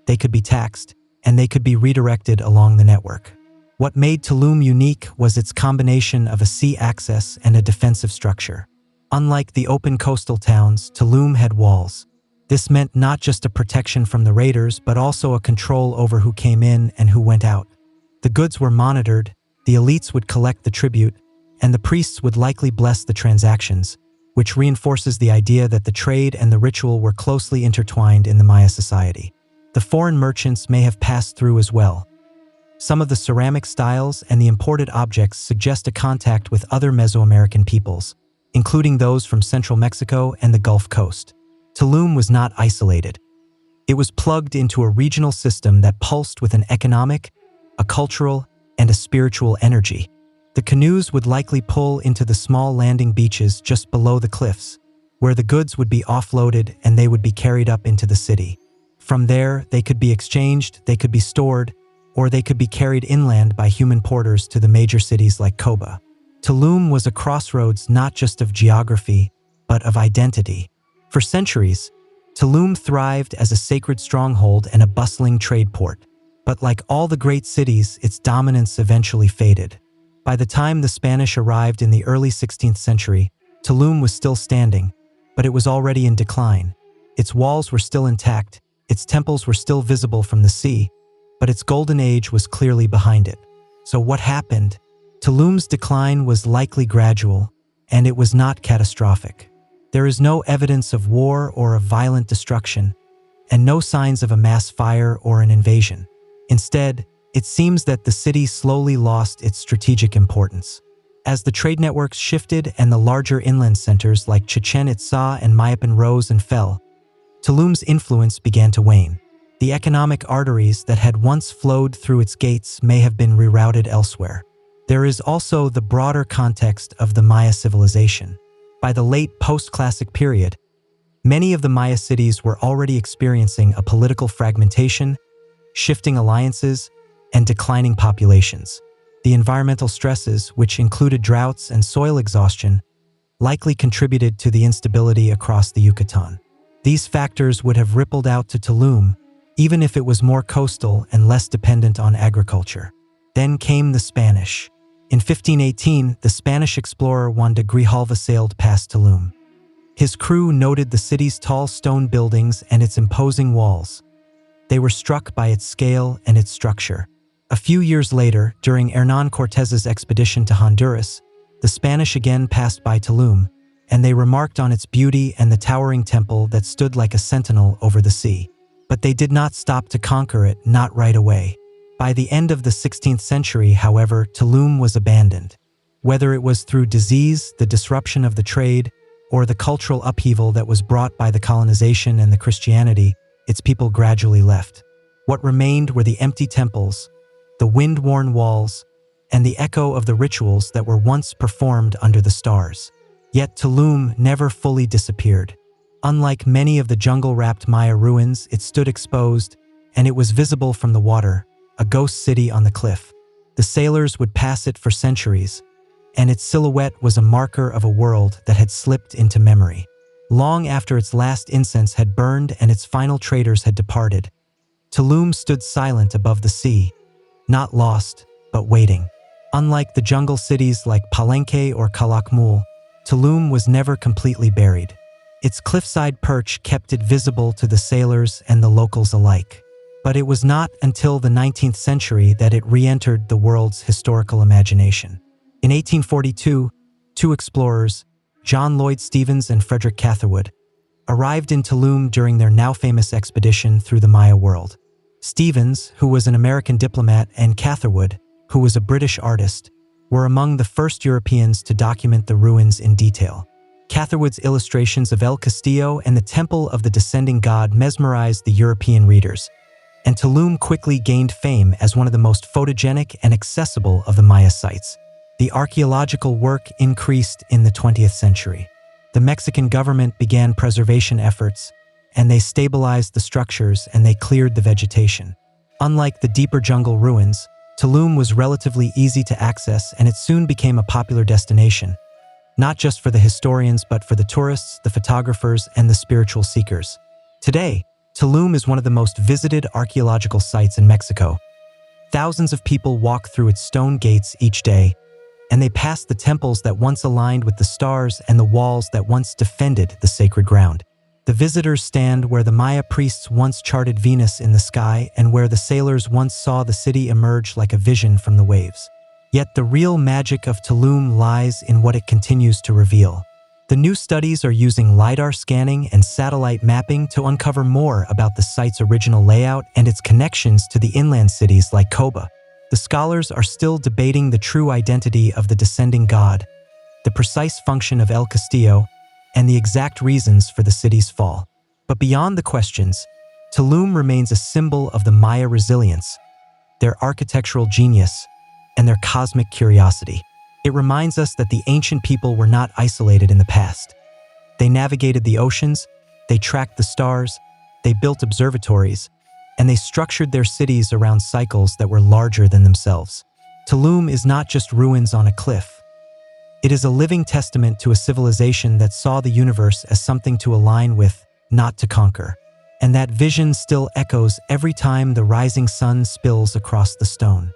they could be taxed, and they could be redirected along the network. What made Tulum unique was its combination of a sea access and a defensive structure. Unlike the open coastal towns, Tulum had walls. This meant not just a protection from the raiders, but also a control over who came in and who went out. The goods were monitored, the elites would collect the tribute, and the priests would likely bless the transactions, which reinforces the idea that the trade and the ritual were closely intertwined in the Maya society. The foreign merchants may have passed through as well. Some of the ceramic styles and the imported objects suggest a contact with other Mesoamerican peoples, including those from central Mexico and the Gulf Coast. Tulum was not isolated. It was plugged into a regional system that pulsed with an economic, a cultural, and a spiritual energy. The canoes would likely pull into the small landing beaches just below the cliffs, where the goods would be offloaded and they would be carried up into the city. From there, they could be exchanged, they could be stored, or they could be carried inland by human porters to the major cities like Koba. Tulum was a crossroads not just of geography, but of identity. For centuries, Tulum thrived as a sacred stronghold and a bustling trade port. But like all the great cities, its dominance eventually faded. By the time the Spanish arrived in the early 16th century, Tulum was still standing, but it was already in decline. Its walls were still intact, its temples were still visible from the sea, but its golden age was clearly behind it. So what happened? Tulum's decline was likely gradual, and it was not catastrophic. There is no evidence of war or of violent destruction, and no signs of a mass fire or an invasion. Instead, it seems that the city slowly lost its strategic importance. As the trade networks shifted and the larger inland centers like Chichen Itza and Mayapan rose and fell, Tulum's influence began to wane. The economic arteries that had once flowed through its gates may have been rerouted elsewhere. There is also the broader context of the Maya civilization. By the late post-classic period, many of the Maya cities were already experiencing a political fragmentation, shifting alliances, and declining populations. The environmental stresses, which included droughts and soil exhaustion, likely contributed to the instability across the Yucatan. These factors would have rippled out to Tulum, even if it was more coastal and less dependent on agriculture. Then came the Spanish. In 1518, the Spanish explorer Juan de Grijalva sailed past Tulum. His crew noted the city's tall stone buildings and its imposing walls. They were struck by its scale and its structure. A few years later, during Hernán Cortés's expedition to Honduras, the Spanish again passed by Tulum, and they remarked on its beauty and the towering temple that stood like a sentinel over the sea. But they did not stop to conquer it, not right away. By the end of the 16th century, however, Tulum was abandoned. Whether it was through disease, the disruption of the trade, or the cultural upheaval that was brought by the colonization and the Christianity, its people gradually left. What remained were the empty temples, the wind-worn walls, and the echo of the rituals that were once performed under the stars. Yet Tulum never fully disappeared. Unlike many of the jungle-wrapped Maya ruins, it stood exposed, and it was visible from the water, a ghost city on the cliff. The sailors would pass it for centuries, and its silhouette was a marker of a world that had slipped into memory. Long after its last incense had burned and its final traders had departed, Tulum stood silent above the sea, not lost, but waiting. Unlike the jungle cities like Palenque or Calakmul, Tulum was never completely buried. Its cliffside perch kept it visible to the sailors and the locals alike. But it was not until the 19th century that it re-entered the world's historical imagination. In 1842, two explorers, John Lloyd Stephens and Frederick Catherwood, arrived in Tulum during their now-famous expedition through the Maya world. Stephens, who was an American diplomat, and Catherwood, who was a British artist, were among the first Europeans to document the ruins in detail. Catherwood's illustrations of El Castillo and the Temple of the Descending God mesmerized the European readers, and Tulum quickly gained fame as one of the most photogenic and accessible of the Maya sites. The archaeological work increased in the 20th century. The Mexican government began preservation efforts, and they stabilized the structures and they cleared the vegetation. Unlike the deeper jungle ruins, Tulum was relatively easy to access, and it soon became a popular destination, not just for the historians but for the tourists, the photographers, and the spiritual seekers. Today, Tulum is one of the most visited archaeological sites in Mexico. Thousands of people walk through its stone gates each day, and they pass the temples that once aligned with the stars and the walls that once defended the sacred ground. The visitors stand where the Maya priests once charted Venus in the sky and where the sailors once saw the city emerge like a vision from the waves. Yet the real magic of Tulum lies in what it continues to reveal. The new studies are using LiDAR scanning and satellite mapping to uncover more about the site's original layout and its connections to the inland cities like Coba. The scholars are still debating the true identity of the descending god, the precise function of El Castillo, and the exact reasons for the city's fall. But beyond the questions, Tulum remains a symbol of the Maya resilience, their architectural genius, and their cosmic curiosity. It reminds us that the ancient people were not isolated in the past. They navigated the oceans, they tracked the stars, they built observatories, and they structured their cities around cycles that were larger than themselves. Tulum is not just ruins on a cliff. It is a living testament to a civilization that saw the universe as something to align with, not to conquer. And that vision still echoes every time the rising sun spills across the stone.